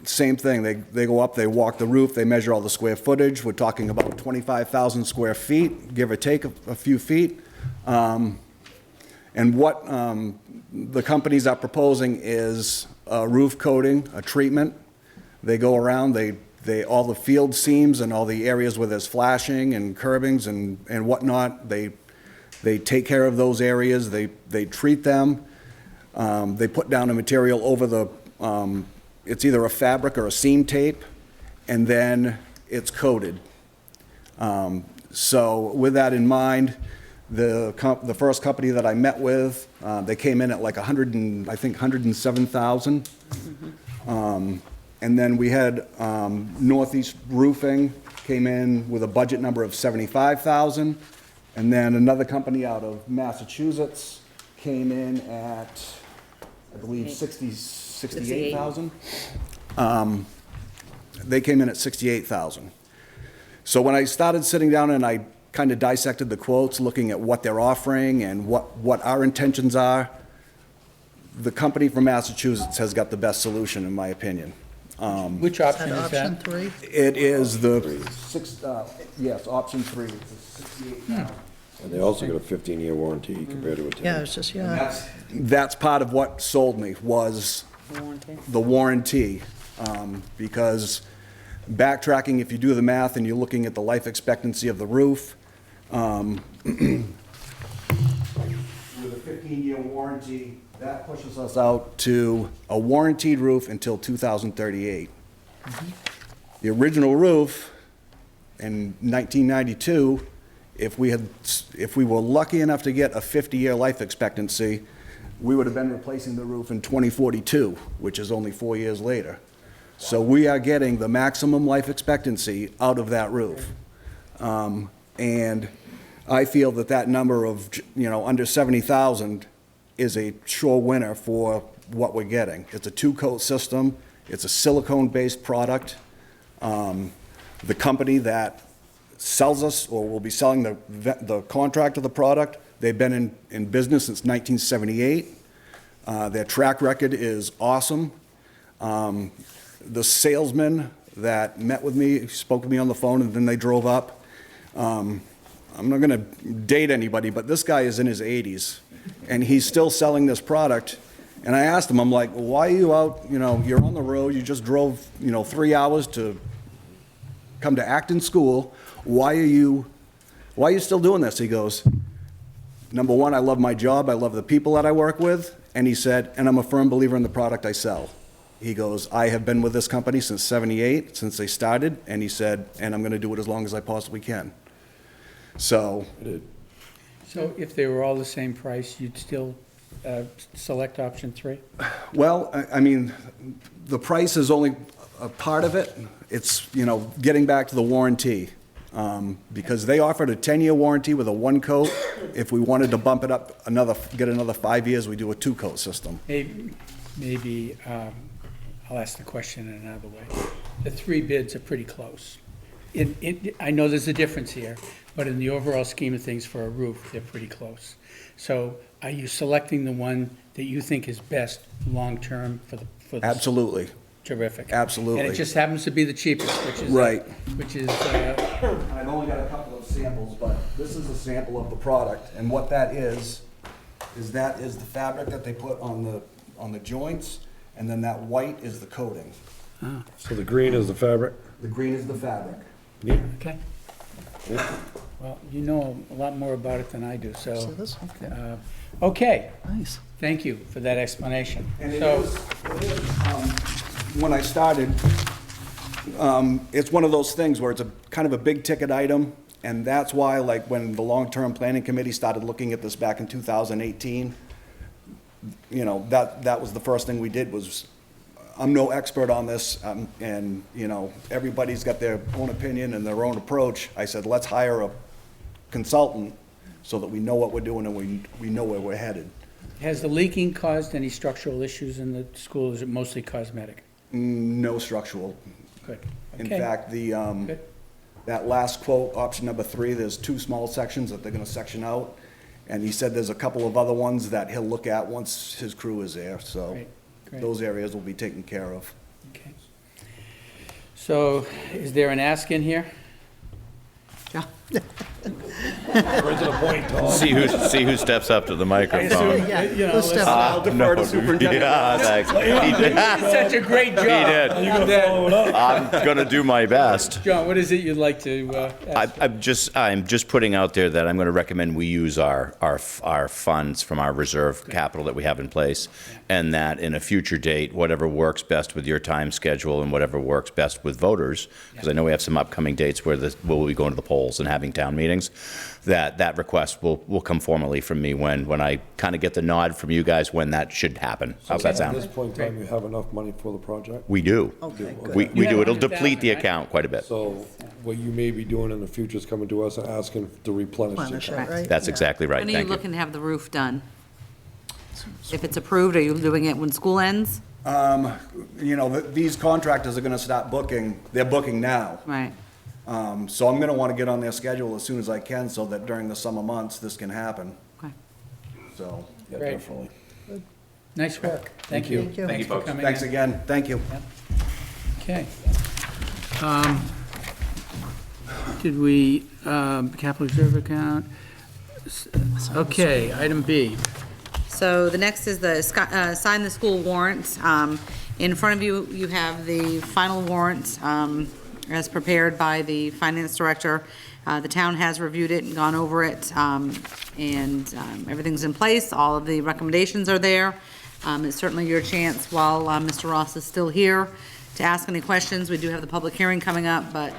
same thing. They go up, they walk the roof, they measure all the square footage. We're talking about 25,000 square feet, give or take a few feet. And what the companies are proposing is a roof coating, a treatment. They go around, all the field seams and all the areas where there's flashing and curbings and whatnot, they take care of those areas, they treat them. They put down a material over the, it's either a fabric or a seam tape, and then it's coated. So with that in mind, The first company that I met with, they came in at like 107,000. And then we had Northeast Roofing came in with a budget number of 75,000. And then another company out of Massachusetts came in at, I believe, 68,000. They came in at 68,000. So when I started sitting down and I kind of dissected the quotes, looking at what they're offering and what our intentions are, the company from Massachusetts has got the best solution, in my opinion. Which Is option that is option that? 3? It is yes, option 3, it's a 68,000. And they also got a 15-year warranty compared to a 10. Yeah, it's just, yeah. That's part of what sold me, was the warranty. Because backtracking, if you do the math and you're looking at the life expectancy of the roof, with a 15-year warranty, that pushes us out to a warranted roof until 2038. The original roof in 1992, if we were lucky enough to get a 50-year life expectancy, we would have been replacing the roof in 2042, which is only 4 years later. So we are getting the maximum life expectancy out of that roof. And I feel that that number of, under 70,000 is a sure winner for what we're getting. It's a 2-coat system. It's a silicone-based product. The company that sells us, or will be selling the contract of the product, they've been in business since 1978. Their track record is awesome. The salesman that met with me, spoke with me on the phone, and then they drove up. I'm not going to date anybody, but this guy is in his 80s, and he's still selling this product. And I asked him, I'm like, well, why are you out, you're on the road, you just drove, 3 hours to come to Acton School. Why are you still doing this? He goes, number one, I love my job, I love the people that I work with. And he said, and I'm a firm believer in the product I sell. He goes, I have been with this company since '78, since they started, and he said, and I'm going to do it as long as I possibly can. So if they were all the same price, you'd still select option 3? well, I mean, the price is only a part of it. It's, getting back to the warranty. Because they offered a 10-year warranty with a 1-coat. If we wanted to bump it up get another 5 years, we do a 2-coat system. Maybe I'll ask the question in another way. The 3 bids are pretty close. I know there's a difference here, but in the overall scheme of things for a roof, they're pretty close. So are you selecting the one that you think is best long-term for the? Absolutely. Terrific. Absolutely. And it just happens to be the cheapest, which is. Right. I've only got a couple of samples, but this is a sample of the product. And what that is the fabric that they put on the joints, and then that white is the coating. So the green is the fabric? The green is the fabric. Yeah. Okay. Well, you know a lot more about it than I do, So so. this, okay, Okay, nice. thank you for that explanation. And So, when I started, it's one of those things where it's a kind of a big ticket item, and that's why, like, when the long-term planning committee started looking at this back in 2018, that was the first thing we did was, I'm no expert on this, and, everybody's got their own opinion and their own approach. I said, let's hire a consultant so that we know what we're doing and we know where we're headed. has the leaking caused any structural issues in the school, or is it mostly cosmetic? No structural. Good. In Okay. fact, Good. that last quote, option number 3, there's 2 small sections that they're gonna section out. And he said there's a couple of other ones that he'll look at once his crew is there, so Great, great. those areas will be taken care of. Okay. So is there an ask in here? Right to the point, Tom. See who steps up to the microphone. Yeah, You know, let's step listen, up. I'll defer to Superintendent. Yeah, thanks. He did. You did such a great job. did. You did. I'm gonna do my best. John, what is it you'd like to ask? I'm just putting out there that I'm going to recommend we use our funds from our reserve capital that we have in place, and that in a future date, whatever works best with your time schedule and whatever works best with voters, because I know we have some upcoming dates where we'll be going to the polls and having town meeting. meetings, that request will come formally from me when I kind of get the nod from you guys when that should happen. How's that At sound? this point in time, you have enough money for the project? We do. Okay, good. We You have do. It'll 100,000, deplete the right? account quite a bit. So what you may be doing in the future is coming to us and asking to replenish the Replenish it, account. right? That's exactly right. When are you Thank you. looking to have the roof done? If it's approved, are you doing it when school ends? You know, these contractors are gonna start booking, they're booking now. Right. So I'm gonna wanna get on their schedule as soon as I can, so that during the summer months, this can happen, Okay. so. Yeah, Great. definitely. Nice work. Thank you. Thank you. Thanks for coming Thanks in. again, thank you. Okay. Did we, capital reserve account? Okay, item B. So the next is the sign the school warrant. In front of you, you have the final warrant as prepared by the finance director. The town has reviewed it and gone over it, and everything's in place. All of the recommendations are there. It's certainly your chance while Mr. Ross is still here to ask any questions. We do have the public hearing coming up, but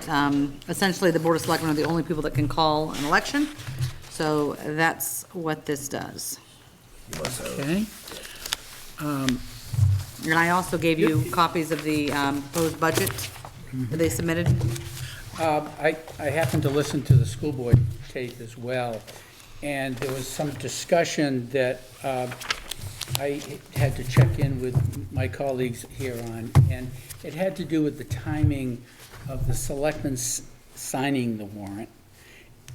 essentially the Board of Selectmen are the only people that can call an election. So that's what this does. Okay. And I also gave you copies of the proposed budget that they submitted. I happened to listen to the school board tape as well, and there was some discussion that I had to check in with my colleagues here on, and it had to do with the timing of the selectmen signing the warrant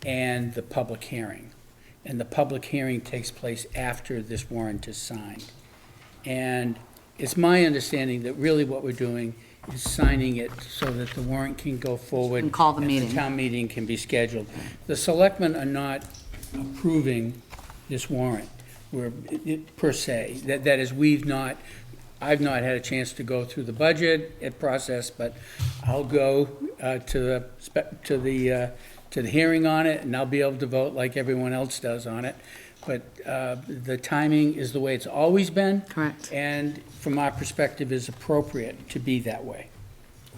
and the public hearing. And the public hearing takes place after this warrant is signed. And it's my understanding that really what we're doing is signing it so that the warrant can go forward. And call the meeting. The town meeting can be scheduled. The selectmen are not approving this warrant, per se. That is, I've not had a chance to go through the budget process, but I'll go to the hearing on it, and I'll be able to vote like everyone else does on it. But the timing is the way it's always been. Correct. And from our perspective, is appropriate to be that way.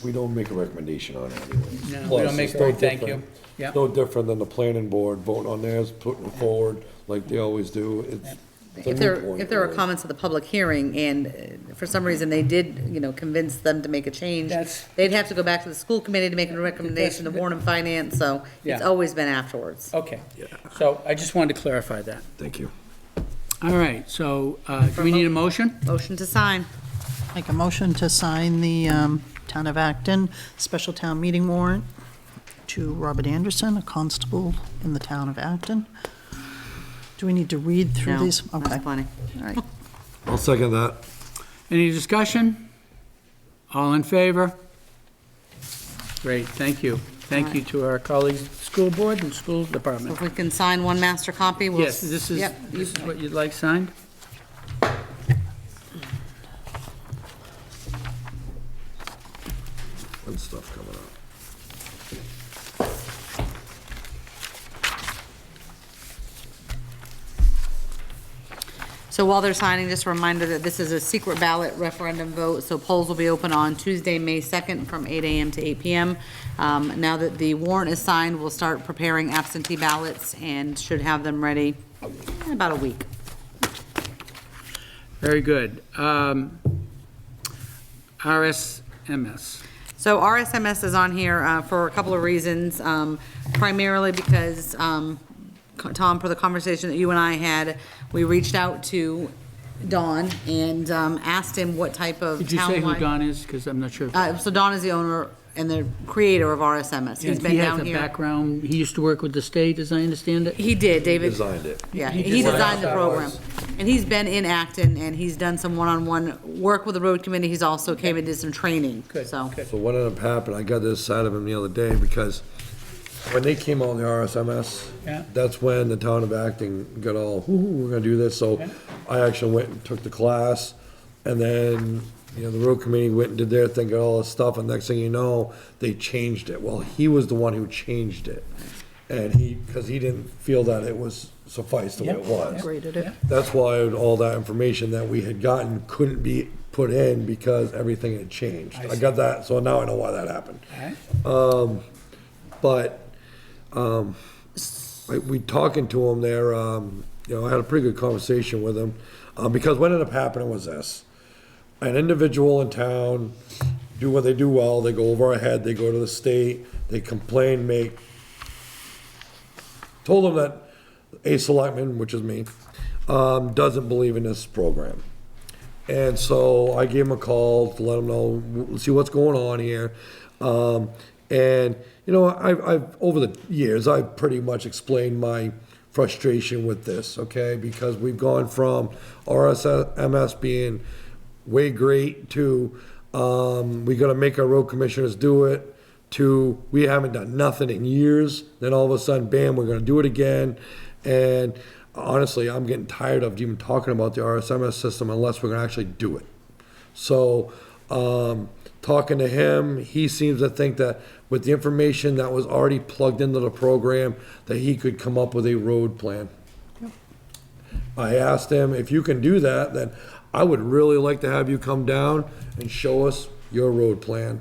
We don't make a recommendation on it anyway. No, we Plus, don't make it's a no rec- thank different- you. Yeah. it's no different than the planning board voting on theirs, putting it forward like they always do. It's a If moot point, there are really. comments at the public hearing, and for some reason they did, convince them to make a change, That's- they'd have to go back to the school committee to make a recommendation to Warren and Finance, so it's Yeah. always been afterwards. Okay. So I just wanted to clarify that. Thank you. All right, so do we need a motion? Motion to sign. Make a motion to sign the Town of Acton special town meeting warrant to Robert Anderson, a constable in the town of Acton. Do we need to read through No, these? that's Okay, plenty. all right. I'll second that. Any discussion? All in favor? Great, thank you. Thank you to our colleagues, school board and school So department. if we can sign one master copy, we'll. Yes, this is Yep. what you'd like signed? Fun stuff coming up. So while they're signing, just a reminder that this is a secret ballot referendum vote, so polls will be open on Tuesday, May 2nd, from 8 a.m. to 8 p.m. Now that the warrant is signed, we'll start preparing absentee ballots and should have them ready in about a week. Very good. RSMS. So RSMS is on here for a couple of reasons, primarily because, Tom, for the conversation that you and I had, we reached out to Don and asked him what type of Did you say who townwide- Don is? Because I'm not sure. So Don is the owner and the creator of RSMS. He's And been he has down a here. background, he used to work with the state, as I understand it? He did, David. Designed it. Yeah, He he designed designed the that program. And he's been in Acton, and he's done some one-on-one work with the road committee. He's also came and did some training, Good, so. good. So what ended up happening, I got this side of him the other day, because when they came out with the RSMS, Yeah. that's when the town of Acton got all, ooh, we're gonna do this, so I actually went and took the class, and then, the road committee went and did their thing, got all this stuff, and next thing you know, they changed it. Well, he was the one who changed it, and because he didn't feel that it was suffice the way it was. Graded it. That's why all that information that we had gotten couldn't be put in because everything had changed. I got that, so now I know why that happened. All right. But, we talking to him there, I had a pretty good conversation with him, because what ended up happening was this. An individual in town do what they do well, they go over our head, they go to the state, they complain, told them that a selectman, which is me, doesn't believe in this program. And so I gave him a call to let him know, see what's going on here. And, I've, over the years, I've pretty much explained my frustration with this, okay? Because we've gone from RSMS being way great to, we gotta make our road commissioners do it, to, we haven't done nothing in years, then all of a sudden, bam, we're gonna do it again. And honestly, I'm getting tired of even talking about the RSMS system unless we're gonna actually do it. So, talking to him, he seems to think that with the information that was already plugged into the program, that he could come up with a road plan. I asked him, if you can do that, then I would really like to have you come down and show us your road plan,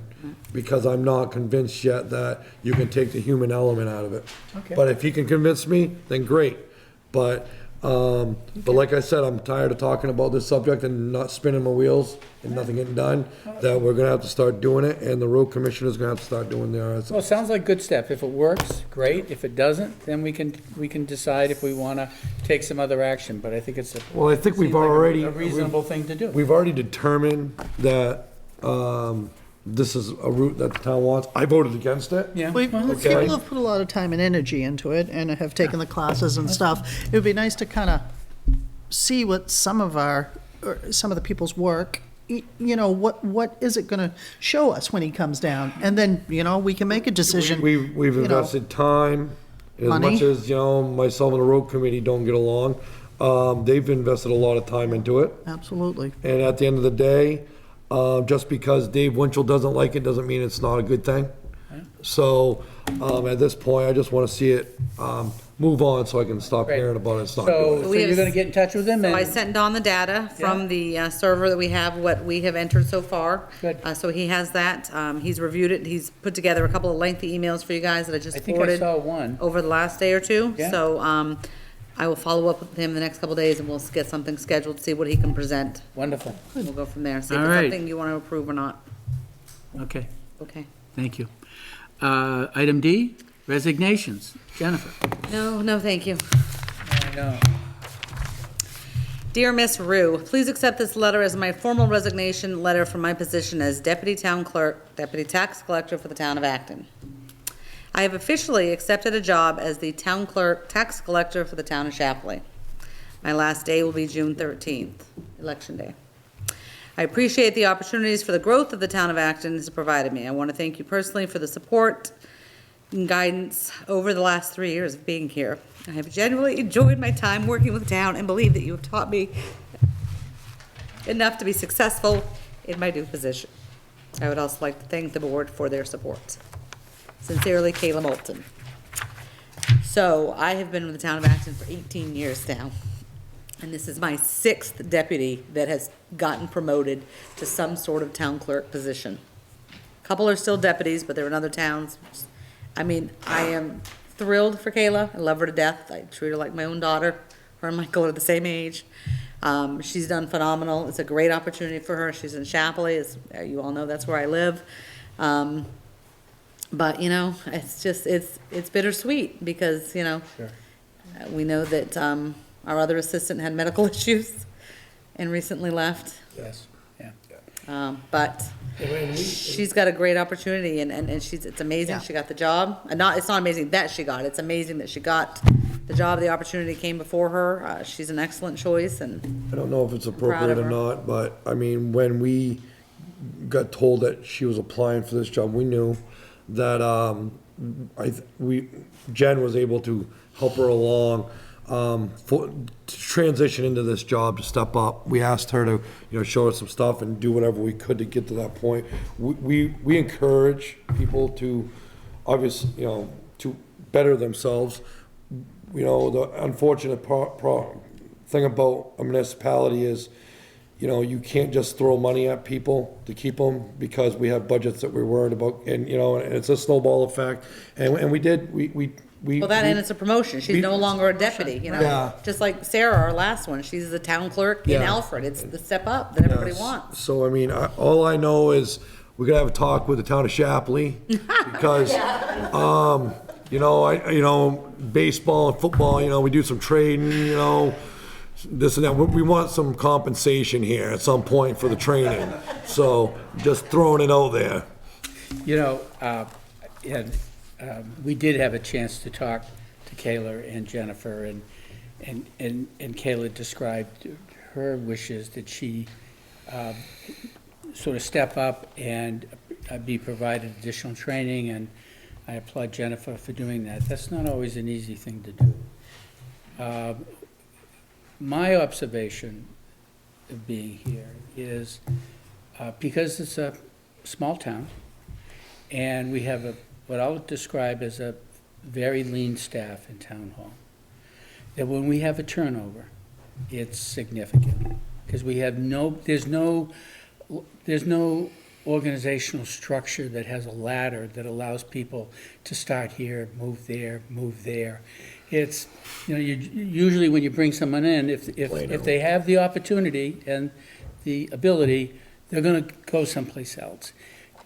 because I'm not convinced yet that you can take the human element out of it. Okay. But if he can convince me, then great. But like I said, I'm tired of talking about this subject and not spinning my wheels and nothing getting done, that we're gonna have to start doing it, and the road commissioner's gonna have to start doing their, Well, it sounds like a good step. If it works, great. If it doesn't, then we can decide if we want to take some other action. But I think it's well, I think we've seems like already. a reasonable thing to do. We've already determined that, this is a route that the town wants. I voted against it. Yeah. People Okay. have put a lot of time and energy into it and have taken the classes and stuff. It would be nice to kind of see what some of the people's work, what is it going to show us when he comes down? And then, we can make a decision. We've you know. invested time, as Money. much as, myself and the road committee don't get along. They've invested a lot of time into it. Absolutely. And at the end of the day, just because Dave Winchell doesn't like it, doesn't mean it's not a good thing. So, at this point, I just want to see it, move on so I can stop Great. hearing about it. It's not So, good. so We you're have- going to get in touch with them So I and, sent Don the data from the server that we have, what we have entered so far. Good. So he has that. He's reviewed it. He's put together a couple of lengthy emails for you guys that I just I think I forwarded saw one. over the last day or two. Yeah. So, I will follow up with him the next couple of days and we'll get something scheduled, see what he can present. Wonderful. We'll go from there, see if All it's right. something you want to approve or not. Okay, Okay. thank you. Item D, resignations. Jennifer. No, thank you. I know. Dear Miss Rue, please accept this letter as my formal resignation letter from my position as Deputy Town Clerk, Deputy Tax Collector for the Town of Acton. I have officially accepted a job as the Town Clerk, Tax Collector for the Town of Shapley. My last day will be June 13th, Election Day. I appreciate the opportunities for the growth of the Town of Acton has provided me. I want to thank you personally for the support and guidance over the last 3 years of being here. I have genuinely enjoyed my time working with the town and believe that you have taught me enough to be successful in my new position. I would also like to thank the board for their support. Sincerely, Kayla Moulton. So, I have been with the town of Acton for 18 years now, and this is my 6th deputy that has gotten promoted to some sort of town clerk position. A couple are still deputies, but they're in other towns. I mean, I am thrilled for Kayla. I love her to death. I treat her like my own daughter. Her and Michael are the same age. She's done phenomenal. It's a great opportunity for her. She's in Shapley. As you all know, that's where I live. But, it's just, it's bittersweet because, we know that our other assistant had medical issues and recently left. Yes, yeah. But she's got a great opportunity and it's amazing Yeah. she got the job. It's not amazing that she got it. It's amazing that she got the job, the opportunity came before her. She's an excellent choice and I don't know if it's proud appropriate of or her. not, but, when we got told that she was applying for this job, we knew that, Jen was able to help her along, to transition into this job, to step up. We asked her to, show us some stuff and do whatever we could to get to that point. We encourage people to, obviously, to better themselves. The unfortunate thing about a municipality is, you can't just throw money at people to keep them because we have budgets that we're worried about, and, and it's a snowball effect. And we we. Well, that we- and it's a promotion. She's we- no longer a deputy, you know? Yeah. Just like Sarah, our last one, she's the town clerk in Yeah. Alfred. It's the step up that everybody Yes. wants. So, I mean, all I know is we're gonna have a talk with the town of Shapley, because, baseball and football, we do some trading, this and that. We want some compensation here at some point for the training. So, just throwing it out there. We did have a chance to talk to Kayla and Jennifer, and Kayla described her wishes that she sort of step up and be provided additional training, and I applaud Jennifer for doing that. That's not always an easy thing to do. My observation of being here is, because it's a small town, and we have what I'll describe as a very lean staff in town hall, that when we have a turnover, it's significant, because we have there's no organizational structure that has a ladder that allows people to start here, move there. It's, usually when you bring someone in, if they have the opportunity and the ability, they're gonna go someplace else.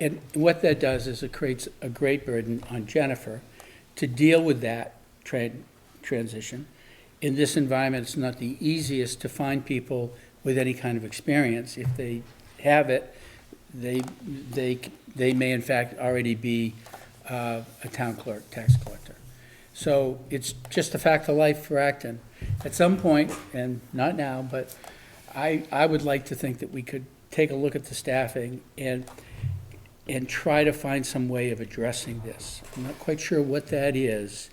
And what that does is it creates a great burden on Jennifer to deal with that transition. In this environment, it's not the easiest to find people with any kind of experience. If they have it, they may in fact already be a town clerk, tax collector. So it's just a fact of life for Acton. At some point, and not now, but I would like to think that we could take a look at the staffing and try to find some way of addressing this. I'm not quite sure what that is,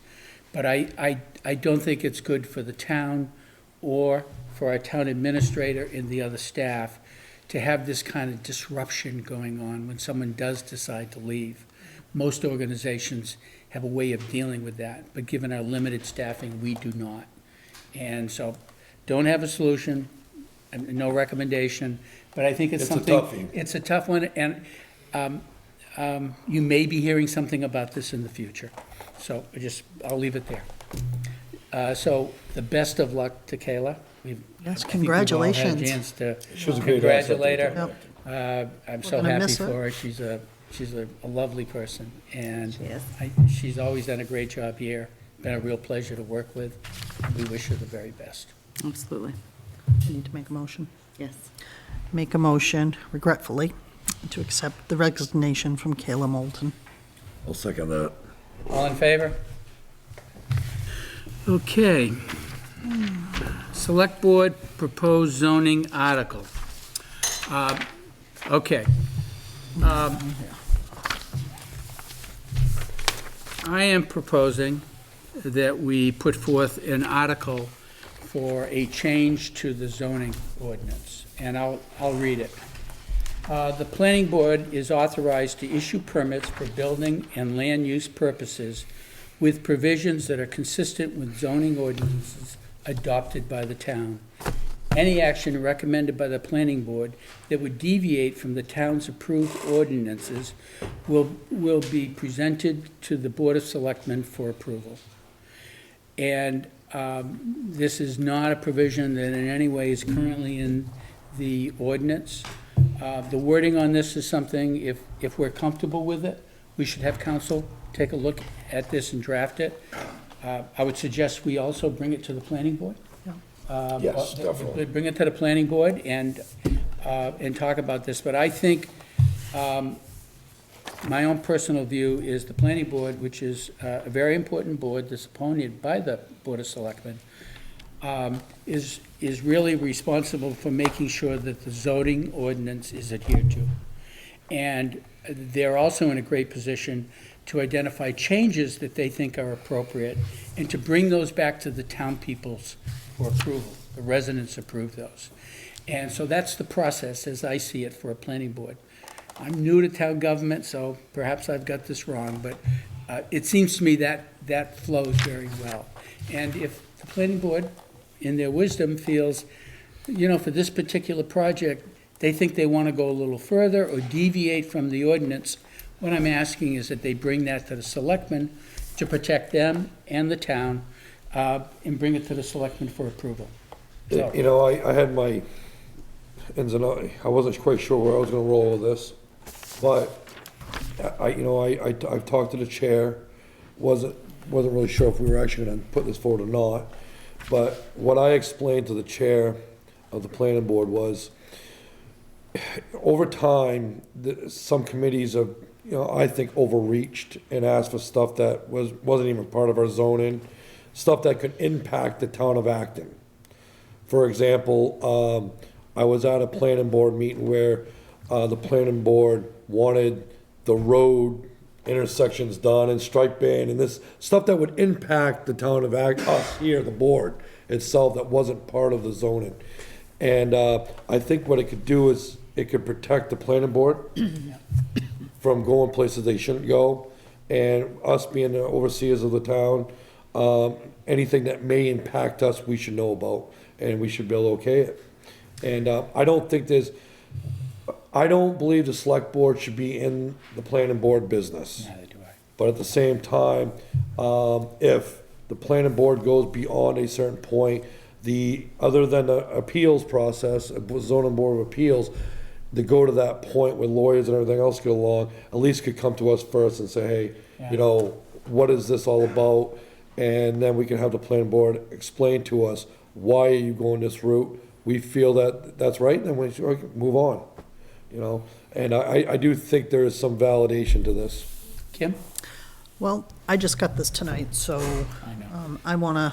but I don't think it's good for the town or for our town administrator and the other staff to have this kind of disruption going on when someone does decide to leave. Most organizations have a way of dealing with that, but given our limited staffing, we do not. And so, don't have a solution, and no recommendation, but I think it's something. It's a toughie. It's a tough one, and you may be hearing something about this in the future. So I'll leave it there. So the best of luck to Kayla. Yes, I think we've all had a congratulations. chance to She was a great asset to the congratulate town. her. I'm so gonna happy miss her. for her. She's a lovely person, and She is. she's always done a great job here. Been a real pleasure to work with. We wish her the very best. Absolutely. I need to make a motion. Yes. Make a motion, regretfully, to accept the resignation from Kayla Moulton. I'll second that. All in favor? Okay. Select Board proposed zoning article. Okay. I am proposing that we put forth an article for a change to the zoning ordinance, and I'll read it. The planning board is authorized to issue permits for building and land use purposes with provisions that are consistent with zoning ordinances adopted by the town. Any action recommended by the planning board that would deviate from the town's approved ordinances will be presented to the Board of Selectmen for approval. And this is not a provision that in any way is currently in the ordinance. The wording on this is something, if we're comfortable with it, we should have council take a look at this and draft it. I would suggest we also bring it to the planning board. Yes, definitely. Bring it to the planning board and talk about this. But I think, my own personal view is the planning board, which is a very important board that's appointed by the Board of Selectmen, is really responsible for making sure that the zoning ordinance is adhered to. And they're also in a great position to identify changes that they think are appropriate and to bring those back to the town peoples for approval. The residents approve those. And so that's the process, as I see it, for a planning board. I'm new to town government, so perhaps I've got this wrong, but it seems to me that flows very well. And if the planning board, in their wisdom, feels, for this particular project, they think they want to go a little further or deviate from the ordinance, what I'm asking is that they bring that to the selectmen to protect them and the town, and bring it to the selectmen for approval. So- You know, I had my ins and outs. I wasn't quite sure where I was gonna roll with this, but I've talked to the chair, wasn't really sure if we were actually gonna put this forward or not. But what I explained to the chair of the planning board was, over time, some committees have, I think overreached and asked for stuff that wasn't even part of our zoning, stuff that could impact the town of Acton. For example, I was at a planning board meeting where, the planning board wanted the road intersections done and stripe band and this stuff that would impact the town of us here, the board itself, that wasn't part of the zoning. And, I think what it could do is it could protect the planning board from going places they shouldn't go, and us being the overseers of the town, anything that may impact us, we should know about, and we should be able to okay it. And, I don't believe the select board should be in the planning board business. Neither do I. But at the same time, if the planning board goes beyond a certain point, other than the appeals process, zoning board of appeals, to go to that point where lawyers and everything else get along, at least could come to us first and say, hey, Yeah. What is this all about? And then we can have the planning board explain to us, why are you going this route? We feel that that's right, then we should move on, And I do think there is some validation to this. Kim? Well, I just got this tonight, so I know. I want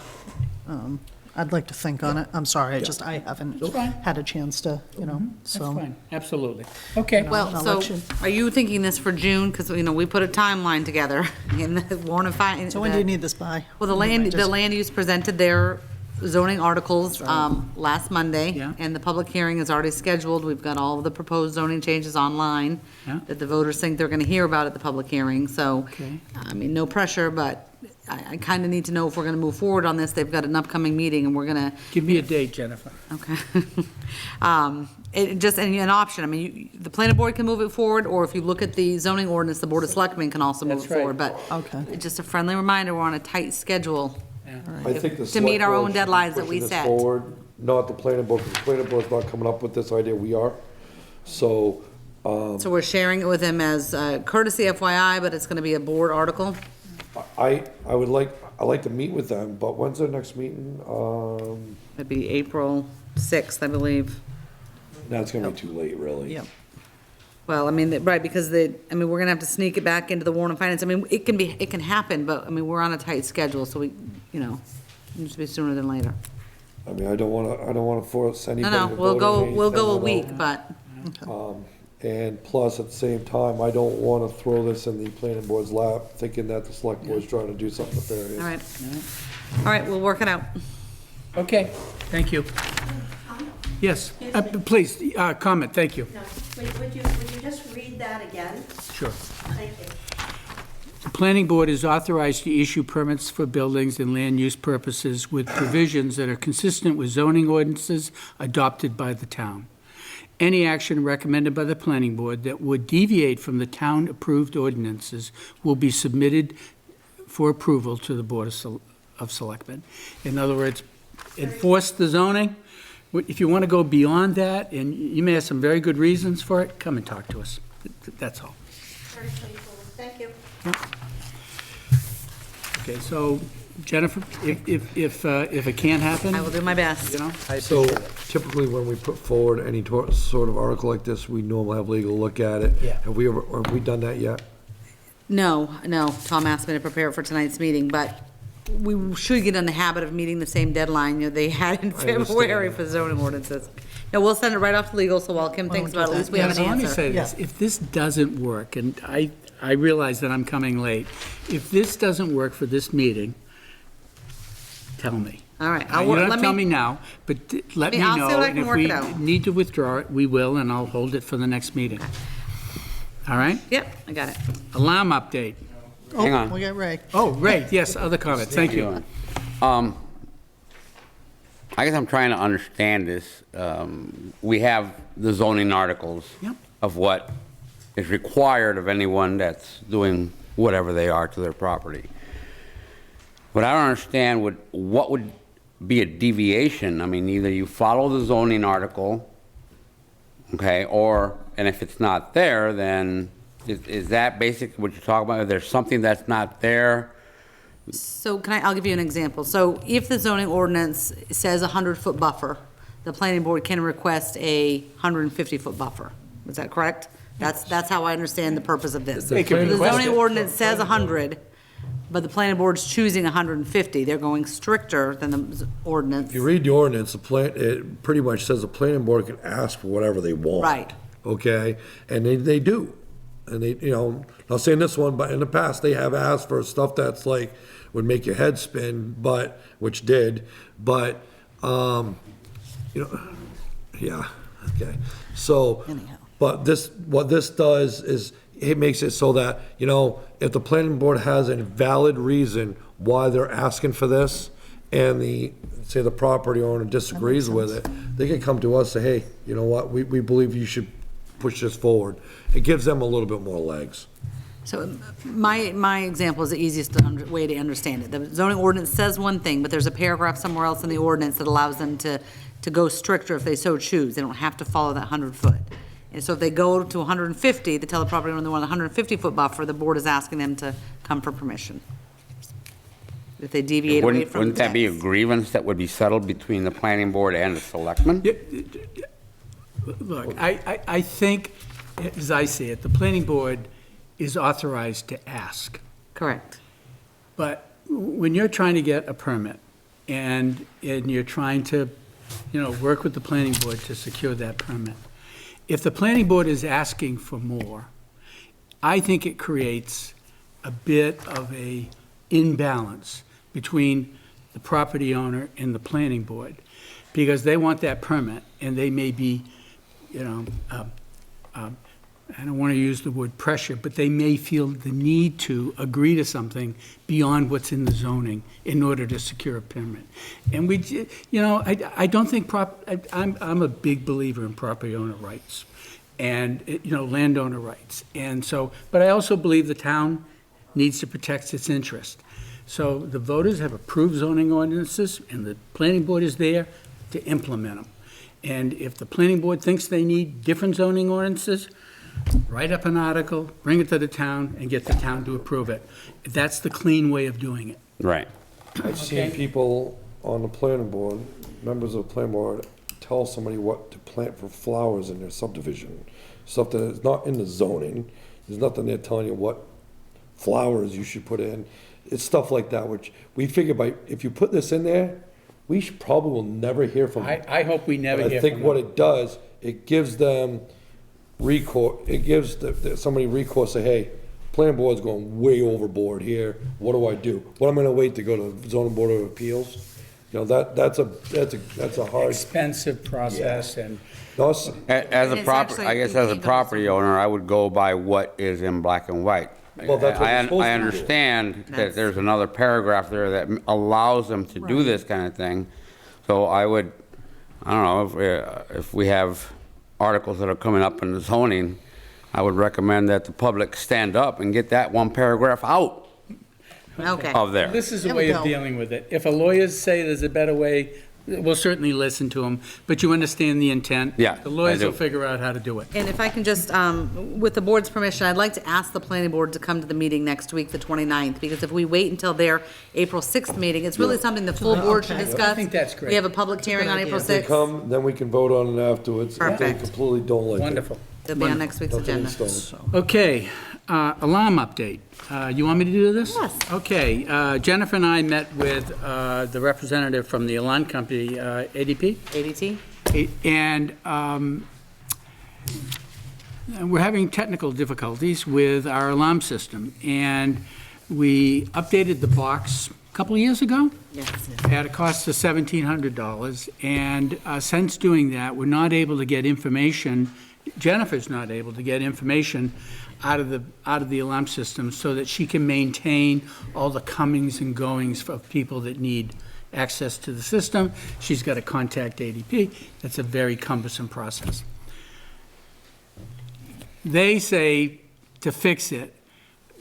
to, I'd like to think on it. I'm sorry, I haven't That's fine. had a chance to, That's so. fine, absolutely. Okay. Well, I'll so, let you- are you thinking this for June? Because, we put a timeline together in the Warren and Finance. So when do you need this by? Well, the Just- land use presented their zoning articles, last Monday. Yeah. And the public hearing is already scheduled. We've got all of the proposed zoning changes online. Yeah. That the voters think they're gonna hear about at the public hearing, so. Okay. No pressure, but I kinda need to know if we're gonna move forward on this. They've got an upcoming meeting and we're gonna, Give me a date, Jennifer. okay. An option, the planning board can move it forward, or if you look at the zoning ordinance, the board of selectmen can also move That's it right. forward, but. Okay. Just a friendly reminder, we're on a tight schedule. I think the To meet select our board own should be deadlines that we pushing this set. forward, not the planning board, because the planning board's not coming up with this idea, we are. So, So we're sharing it with him as courtesy FYI, but it's gonna be a board article. I'd like to meet with them, but when's their next meeting? It'd be April 6th, I believe. That's gonna be too late, really. Yeah. Well, right, because we're gonna have to sneak it back into the Warren and Finance. It can happen, but, we're on a tight schedule, so it needs to be sooner than later. I don't wanna force anybody to No, vote on we'll go a anything week, without- but, And plus, at the same time, I don't wanna throw this in the planning board's lap, thinking that the select board's trying to do something nefarious. all right. All right, we'll work it out. Okay, thank you. Yes, please, comment, thank you. No, would you just read that again? Sure. Thank you. The planning board is authorized to issue permits for buildings and land use purposes with provisions that are consistent with zoning ordinances adopted by the town. Any action recommended by the planning board that would deviate from the town-approved ordinances will be submitted for approval to the Board of Selectmen. In other words, enforce the zoning. If you want to go beyond that, and you may have some very good reasons for it, come and talk to us. That's all. Very simple. Thank you. Okay, so Jennifer, if it can't happen, I will do my best. I So appreciate it. typically, when we put forward any sort of article like this, we normally have legal look at it. Yeah. Have we done that yet? No, Tom asked me to prepare for tonight's meeting, but we should get in the habit of meeting the same dedeadline they had in February for zoning ordinances. No, we'll send it right off to legal, so while Kim thinks about it, at least we have So an let me answer. say this, if this doesn't work, and I realize that I'm coming late, if this doesn't work for this meeting, tell me. All right. You don't have to tell me now, but let me I'll see know. what I can work it And out. if we need to withdraw it, we will, and I'll hold it for the next meeting. All right? Yep, I got it. Alarm update. Hang on. We got Ray. Oh, Ray, yes, other comments, thank you. I guess I'm trying to understand this. We have the zoning articles Yep. of what is required of anyone that's doing whatever they are to their property. What I don't understand what would be a deviation? I mean, either you follow the zoning article, okay, and if it's not there, then is that basically what you're talking about? If there's something that's not there? So I'll give you an example. So if the zoning ordinance says a 100-foot buffer, the planning board can request a 150-foot buffer. Is that correct? That's how I understand the purpose of this. They If can the request zoning it. ordinance says 100, but the planning board's choosing 150, they're going stricter than the ordinance. If you read the ordinance, it pretty much says the planning board can ask for whatever they want. Right. Okay, and they do. And they, not saying this one, but in the past, they have asked for stuff that's like, would make your head spin, which did, but, yeah, okay. So, Anyhow. but what this does is, it makes it so that, if the planning board has a valid reason why they're asking for this, and say the property owner disagrees with it, they can come to us and say, hey, you know what, we believe you should push this forward. It gives them a little bit more legs. So my example is the easiest way to understand it. The zoning ordinance says one thing, but there's a paragraph somewhere else in the ordinance that allows them to go stricter if they so choose. They don't have to follow that 100-foot. And so if they go to 150, they tell the property owner they want a 150-foot buffer, the board is asking them to come for permission. If they deviate away from the Wouldn't that be a text. grievance that would be settled between the planning board and the selectmen? Look, I think, as I see it, the planning board is authorized to ask. Correct. But when you're trying to get a permit and you're trying to, work with the planning board to secure that permit, if the planning board is asking for more, I think it creates a bit of a imbalance between the property owner and the planning board, because they want that permit, and they may be, I don't want to use the word pressure, but they may feel the need to agree to something beyond what's in the zoning in order to secure a permit. And I don't think I'm a big believer in property owner rights and, landowner rights. And so, but I also believe the town needs to protect its interest. So the voters have approved zoning ordinances, and the planning board is there to implement them. And if the planning board thinks they need different zoning ordinances, write up an article, bring it to the town, and get the town to approve it. That's the clean way of doing it. Right. I've seen people on the planning board, members of the planning board, tell somebody what to plant for flowers in their subdivision. Stuff that is not in the zoning. There's nothing there telling you what flowers you should put in. It's stuff like that, which we figure if you put this in there, we probably will never hear from them. I hope we never But hear I from think them. what it does, it gives them recourse, it gives somebody recourse, say, hey, planning board's going way overboard here, what do I do? What, I'm gonna wait to go to zoning board of appeals? That's a hard. Expensive process, and No, As a It's property, actually- I guess you as a can't go property owner, I would go by what is in black and white. Well, that's what you're supposed to I do. understand that That's- there's another paragraph there that allows them to do Right. this kind of thing. So I don't know, if we have articles that are coming up in the zoning, I would recommend that the public stand up and get that one paragraph out Okay. of there. this is a There we way of go. dealing with it. If a lawyers say there's a better way, we'll certainly listen to them, but you understand the intent. Yeah, The lawyers I do. will figure out how to do it. And if I can just, with the board's permission, I'd like to ask the planning board to come to the meeting next week, the 29th, because if we wait until their April 6th meeting, it's really something the full board should Okay. discuss. I think that's great. We have a public hearing on April If they 6th. come, then we can vote on it afterwards. If they Perfect. completely don't like it. Wonderful. It'll be on next week's Nothing in agenda. stone. Okay, alarm update. You want me to do this? Yes. Okay, Jennifer and I met with the representative from the alarm company, ADP. ADT? And we're having technical difficulties with our alarm system. And we updated the box a couple of years ago Yes. at a cost of $1,700. And since doing that, we're not able to get information, Jennifer's not able to get information out of the alarm system so that she can maintain all the comings and goings of people that need access to the system. She's got to contact ADP. That's a very cumbersome process. They say to fix it,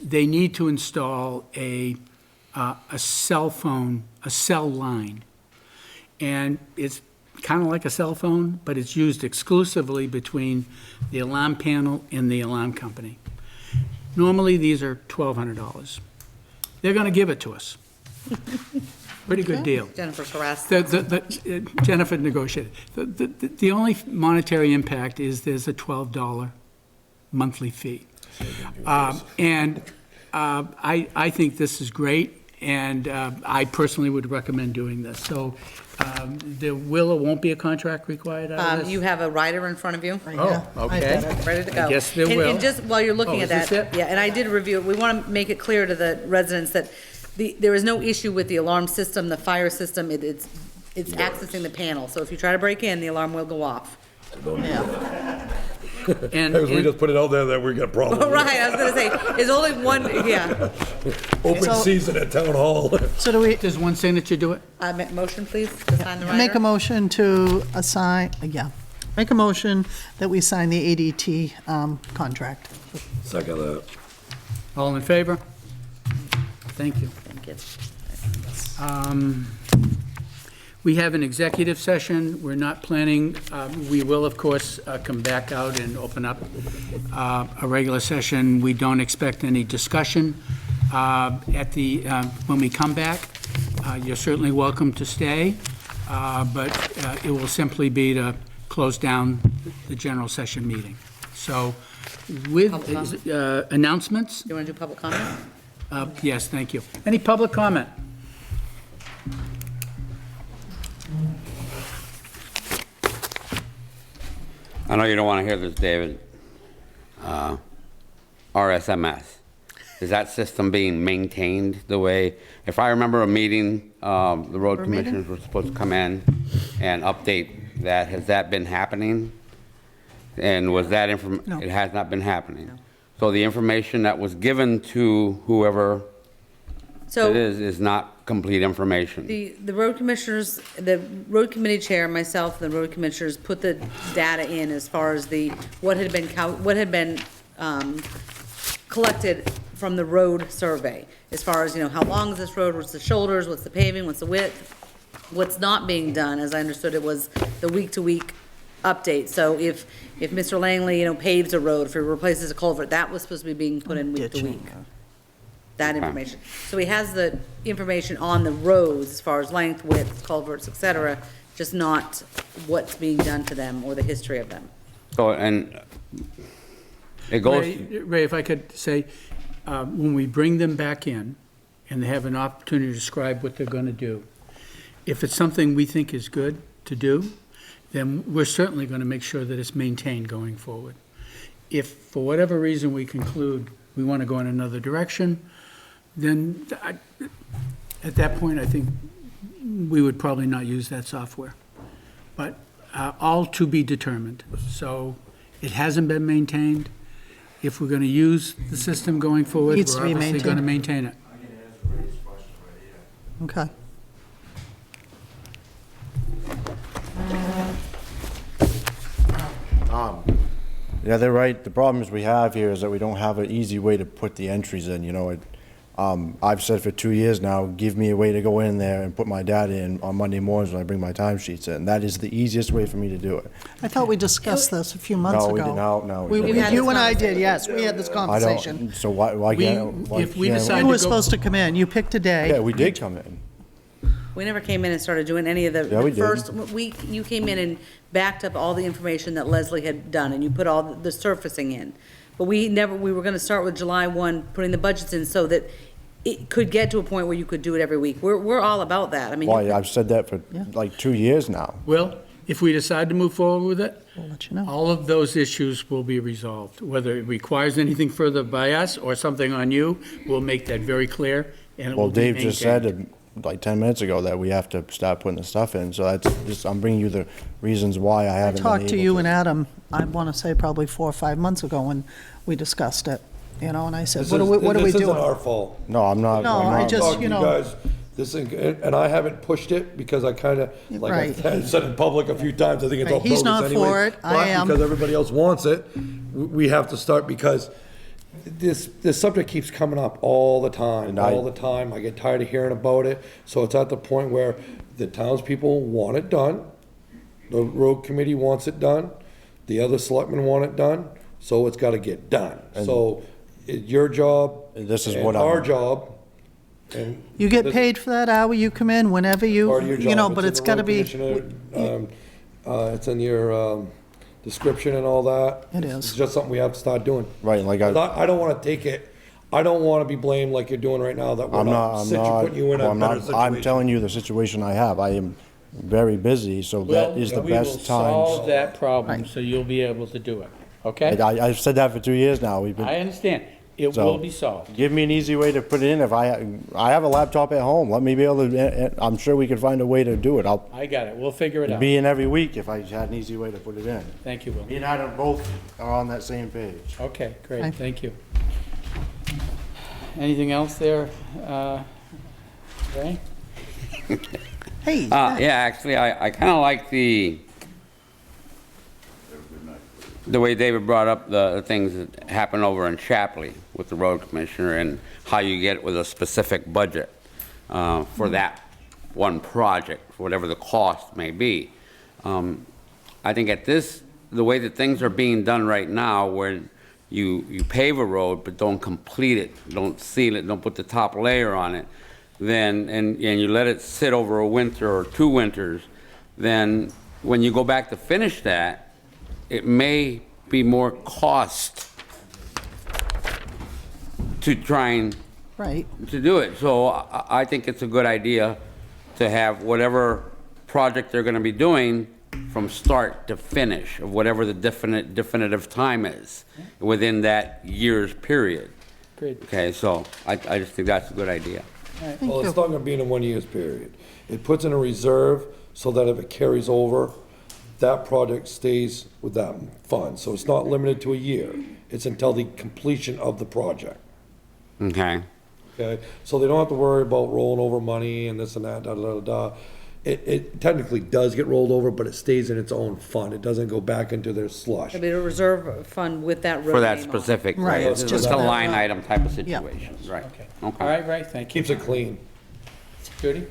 they need to install a a cell phone, a cell line. And it's kind of like a cell phone, but it's used exclusively between the alarm panel and the alarm company. Normally, these are $1,200. They're going to give it to us. Pretty good deal. Jennifer's harassed. Jennifer negotiated. The only monetary impact is there's a $12 monthly fee. And I think this is great, and I personally would recommend doing this. So there will or won't be a contract required out of this? You have a rider in front of you. Oh, okay. Ready to go. I guess there And- will. And just while you're looking Oh, at is that, this it? yeah, and I did review it, we want to make it clear to the residents that there is no issue with the alarm system, the fire system, it's accessing the panel. So if you try to break in, the alarm will go off. And We just put it out there that we got problems. Right, I was gonna say, there's only one, yeah. Open So- season at town hall. So do we does one signature do it? Motion, please, to sign the rider? make a motion to assign, make a motion that we sign the ADT contract? Second that. All in favor? Thank you. Thank you. We have an executive session. We're not planning, we will, of course, come back out and open up a regular session. We don't expect any discussion when we come back. You're certainly welcome to stay, but it will simply be to close down the general session meeting. So with announcements, You want to do public comment? yes, thank you. Any public comment? I know you don't want to hear this, David. RSMS. Is that system being maintained the way, if I remember a meeting, the road commissioners were supposed to come in and update that. Has that been happening? And was that No. It has not been happening? So the information that was given to whoever So. it is not complete information? The road commissioners, the road committee chair, myself, the road commissioners put the data in as far as what had been collected from the road survey. As far as, how long is this road, what's the shoulders, what's the paving, what's the width? What's not being done, as I understood it, was the week-to-week update. So if Mr. Langley, paves a road, if he replaces a culvert, that was supposed to be being put in week to week. That information. So he has the information on the roads as far as length, width, culverts, et cetera, just not what's being done to them or the history of them. So, and it goes, Ray, if I could say, when we bring them back in and they have an opportunity to describe what they're going to do, if it's something we think is good to do, then we're certainly going to make sure that it's maintained going forward. If, for whatever reason, we conclude we want to go in another direction, then at that point, I think we would probably not use that software. But all to be determined. So it hasn't been maintained. If we're going to use the system going forward, Needs to we're be obviously going to maintained. maintain it. Okay. Yeah, they're right. The problems we have here is that we don't have an easy way to put the entries in, I've said for 2 years now, give me a way to go in there and put my data in on Monday mornings when I bring my timesheets in. That is the easiest way for me to do it. I thought we discussed this a few months No, ago. we did not, no. We- We had You this and I did, conversation. yes, we had this I conversation. don't, so why can't? why if we can't decide- You were to go- supposed to come in, you picked a day. Yeah, we did come in. We never came in and started doing any of the. Yeah, we the did. First week, you came in and backed up all the information that Leslie had done, and you put all the surfacing in. But we were gonna start with July 1, putting the budgets in so that it could get to a point where you could do it every week. We're all about that. I mean, Why, I've said that for like 2 years now. Well, if we decide to move forward with it, We'll let you know. all of those issues will be resolved. Whether it requires anything further by us or something on you, we'll make that very clear, and it will Well, be Dave just maintained. said like 10 minutes ago that we have to start putting the stuff in, so that's just, I'm bringing you the reasons why I I haven't been able to. talked to you and Adam, I want to say probably 4 or 5 months ago when we discussed it, and I said, what are we This isn't doing? our fault. No, I'm not. No, I'm I not- just- Talk to you know- guys, this thing, and I haven't pushed it because I kind of, like Right. I've said in public a few times, I think it's all Right, he's bogus not anyway. for it, I But am. because everybody else wants it, we have to start because this subject keeps coming up all the time, And all the time. I get tired of hearing about it. So it's at the point where the townspeople want it done. The road committee wants it done. The other selectmen want it done. So it's gotta get done. So it's your job This is and what I'm- our job. And You get this- paid for that hour you come in, whenever part of your you know, job. but in it's the gotta road be, commissioner, it's in your, description and all that. It It's is. just something we have to start doing. Right, like 'Cause I don't wanna take it, I don't wanna be blamed like you're doing right now, that we're I'm not not, I'm not, putting you in well, a I'm better not, situation. I'm telling you the situation I have. I am very busy, so that is the We will best solve times. that problem, so you'll be able to do it, okay? I've said that for 2 years now. We've I been, understand. It So- will be solved. give me an easy way to put it in. If I have a laptop at home, let me be able to, I'm sure we can find a way to do it. I'll I got it. We'll figure it out. be in every week if I had an easy way to put it in. Thank you, Will. Me and Adam both are on that same page. Okay, Okay. great, thank you. Anything else there, Ray? hey, Yeah, actually, I kind of like the way David brought up the things that happen over in Chapley with the road commissioner and how you get with a specific budget for that one project, whatever the cost may be. I think the way that things are being done right now, where you pave a road but don't complete it, don't seal it, don't put the top layer on it, then, and you let it sit over a winter or 2 winters, then when you go back to finish that, it may be more cost to try and right. to do it. So I think it's a good idea to have whatever project they're gonna be doing from start to finish, of whatever the definitive time is, within that year's period. Great. Okay, so I just think that's a good idea. Well, it's not gonna be in a 1 year's period. It puts in a reserve so that if it carries over, that project stays with that fund. So it's not limited to a year. It's until the completion of the project. Okay, Okay, so they don't have to worry about rolling over money and this and that, da, da, da, da. It technically does get rolled over, but it stays in its own fund. It doesn't go back into their slush. It'll be a reserve fund with that road for that name on it. specific, Right, it's it's just just a that, line item type of Yeah. situation, right? Okay. Okay. All right, Ray, thank you. Keeps it clean. Judy?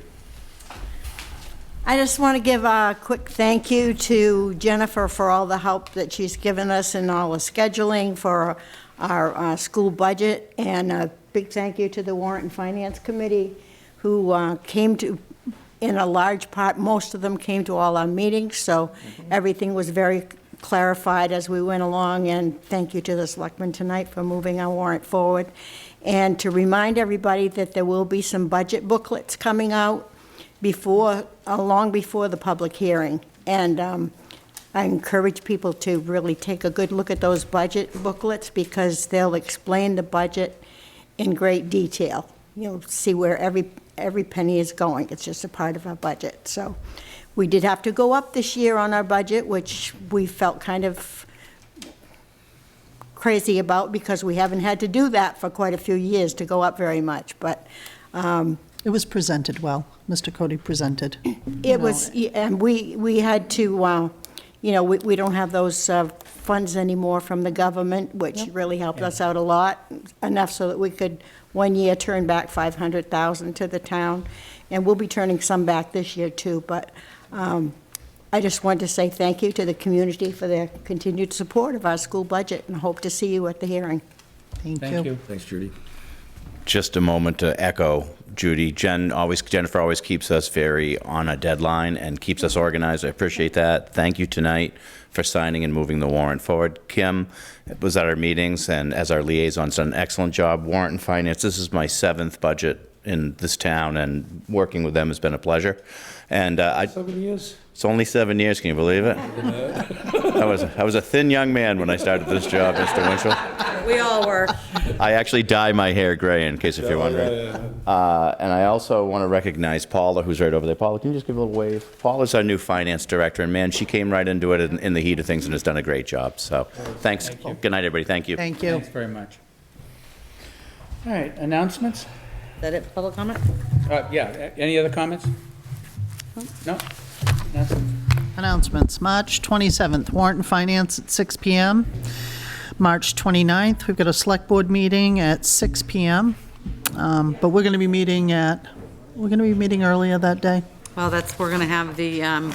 I just want to give a quick thank you to Jennifer for all the help that she's given us in all the scheduling for our school budget, and a big thank you to the Warrant and Finance Committee, who came to, in a large part, most of them came to all our meetings, so everything was very clarified as we went along, and thank you to the selectmen tonight for moving our warrant forward. And to remind everybody that there will be some budget booklets coming out long before the public hearing. And I encourage people to really take a good look at those budget booklets, because they'll explain the budget in great detail. You'll see where every penny is going. It's just a part of our budget. So we did have to go up this year on our budget, which we felt kind of crazy about, because we haven't had to do that for quite a few years, to go up very much. But It was presented well. Mr. Cody presented. it was, and we had to, we don't have those funds anymore from the government, which really helped us out a lot, enough so that we could, 1 year, turn back $500,000 to the town. And we'll be turning some back this year too. But I just wanted to say thank you to the community for their continued support of our school budget, and hope to see you at the hearing. Thank Thank you. you. Thanks, Judy. Just a moment to echo Judy. Jennifer always keeps us very on a deadline and keeps us organized. I appreciate that. Thank you tonight for signing and moving the warrant forward. Kim was at our meetings and as our liaison, done an excellent job. Warrant and Finance, this is my 7th budget in this town, and working with them has been a pleasure. And 7 years? it's only 7 years, can you believe it? I was a thin young man when I started this job, Mr. Winchell. We all were. I actually dye my hair gray, in case if you're wondering. And I also want to recognize Paula, who's right over there. Paula, can you just give a little wave? Paula's our new finance director, and man, she came right into it in the heat of things and has done a great job. So thanks. Good night, everybody. Thank you. Thank you. Thanks very much. All right, announcements? Is that it for public comment? Yeah, any other comments? No? Nothing? Announcements, March 27th, Warrant and Finance at 6 PM. March 29th, we've got a Select Board meeting at 6 PM. But we're going to be meeting earlier that day. Well, we're gonna have I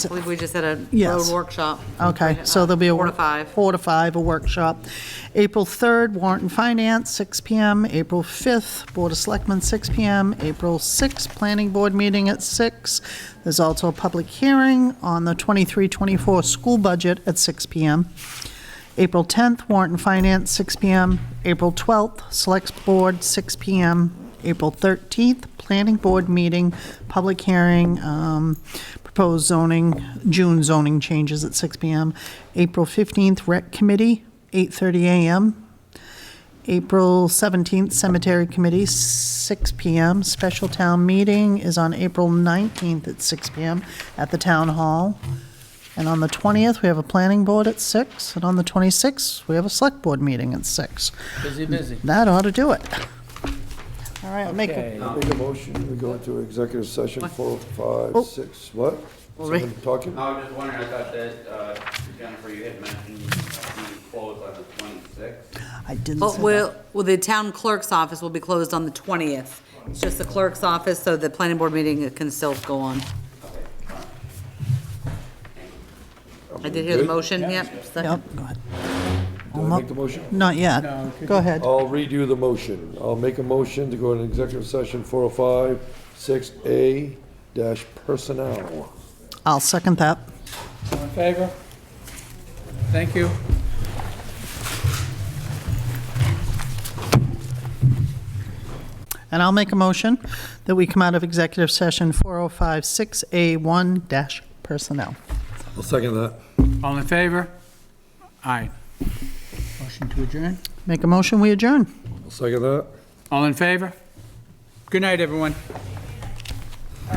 believe we just had a Yes. road workshop. Okay, so there'll be a... 4 to 5. 4 to 5, a workshop. April 3rd, Warrant and Finance, 6 PM. April 5th, Board of Selectmen, 6 PM. April 6th, Planning Board meeting at 6. There's also a public hearing on the 23-24 school budget at 6 PM. April 10th, Warrant and Finance, 6 PM. April 12th, Select Board, 6 PM. April 13th, Planning Board meeting, public hearing, proposed zoning, June zoning changes at 6 PM. April 15th, Rec Committee, 8:30 AM. April 17th, Cemetery Committee, 6 PM. Special Town Meeting is on April 19th at 6 PM at the Town Hall. And on the 20th, we have a Planning Board at 6, and on the 26th, we have a Select Board meeting at 6. Busy. That ought to do it. All right, I'll make Okay. Make a motion, we go into executive session, 4, 5, Oh. 6, what? Rick- Someone talking? I was just wondering, I thought that, Jennifer, you had mentioned being closed on the 26th. I didn't Well, say that. the town clerk's office will be closed on the 20th. It's just the clerk's office, so the planning board meeting can still go on. I did hear the Good. motion, yep. second. Yep, go ahead. Did I make the motion? Not yet. No, could Go ahead. I'll redo the motion. I'll make a motion to go into executive session 405, 6A dash personnel. I'll second that. All in favor? Thank you. And I'll make a motion that we come out of executive session 405-6A1 dash personnel. I'll second that. All in favor? Aye. Motion to adjourn? Make a motion, we adjourn. I'll second that. All in favor? Good night, everyone.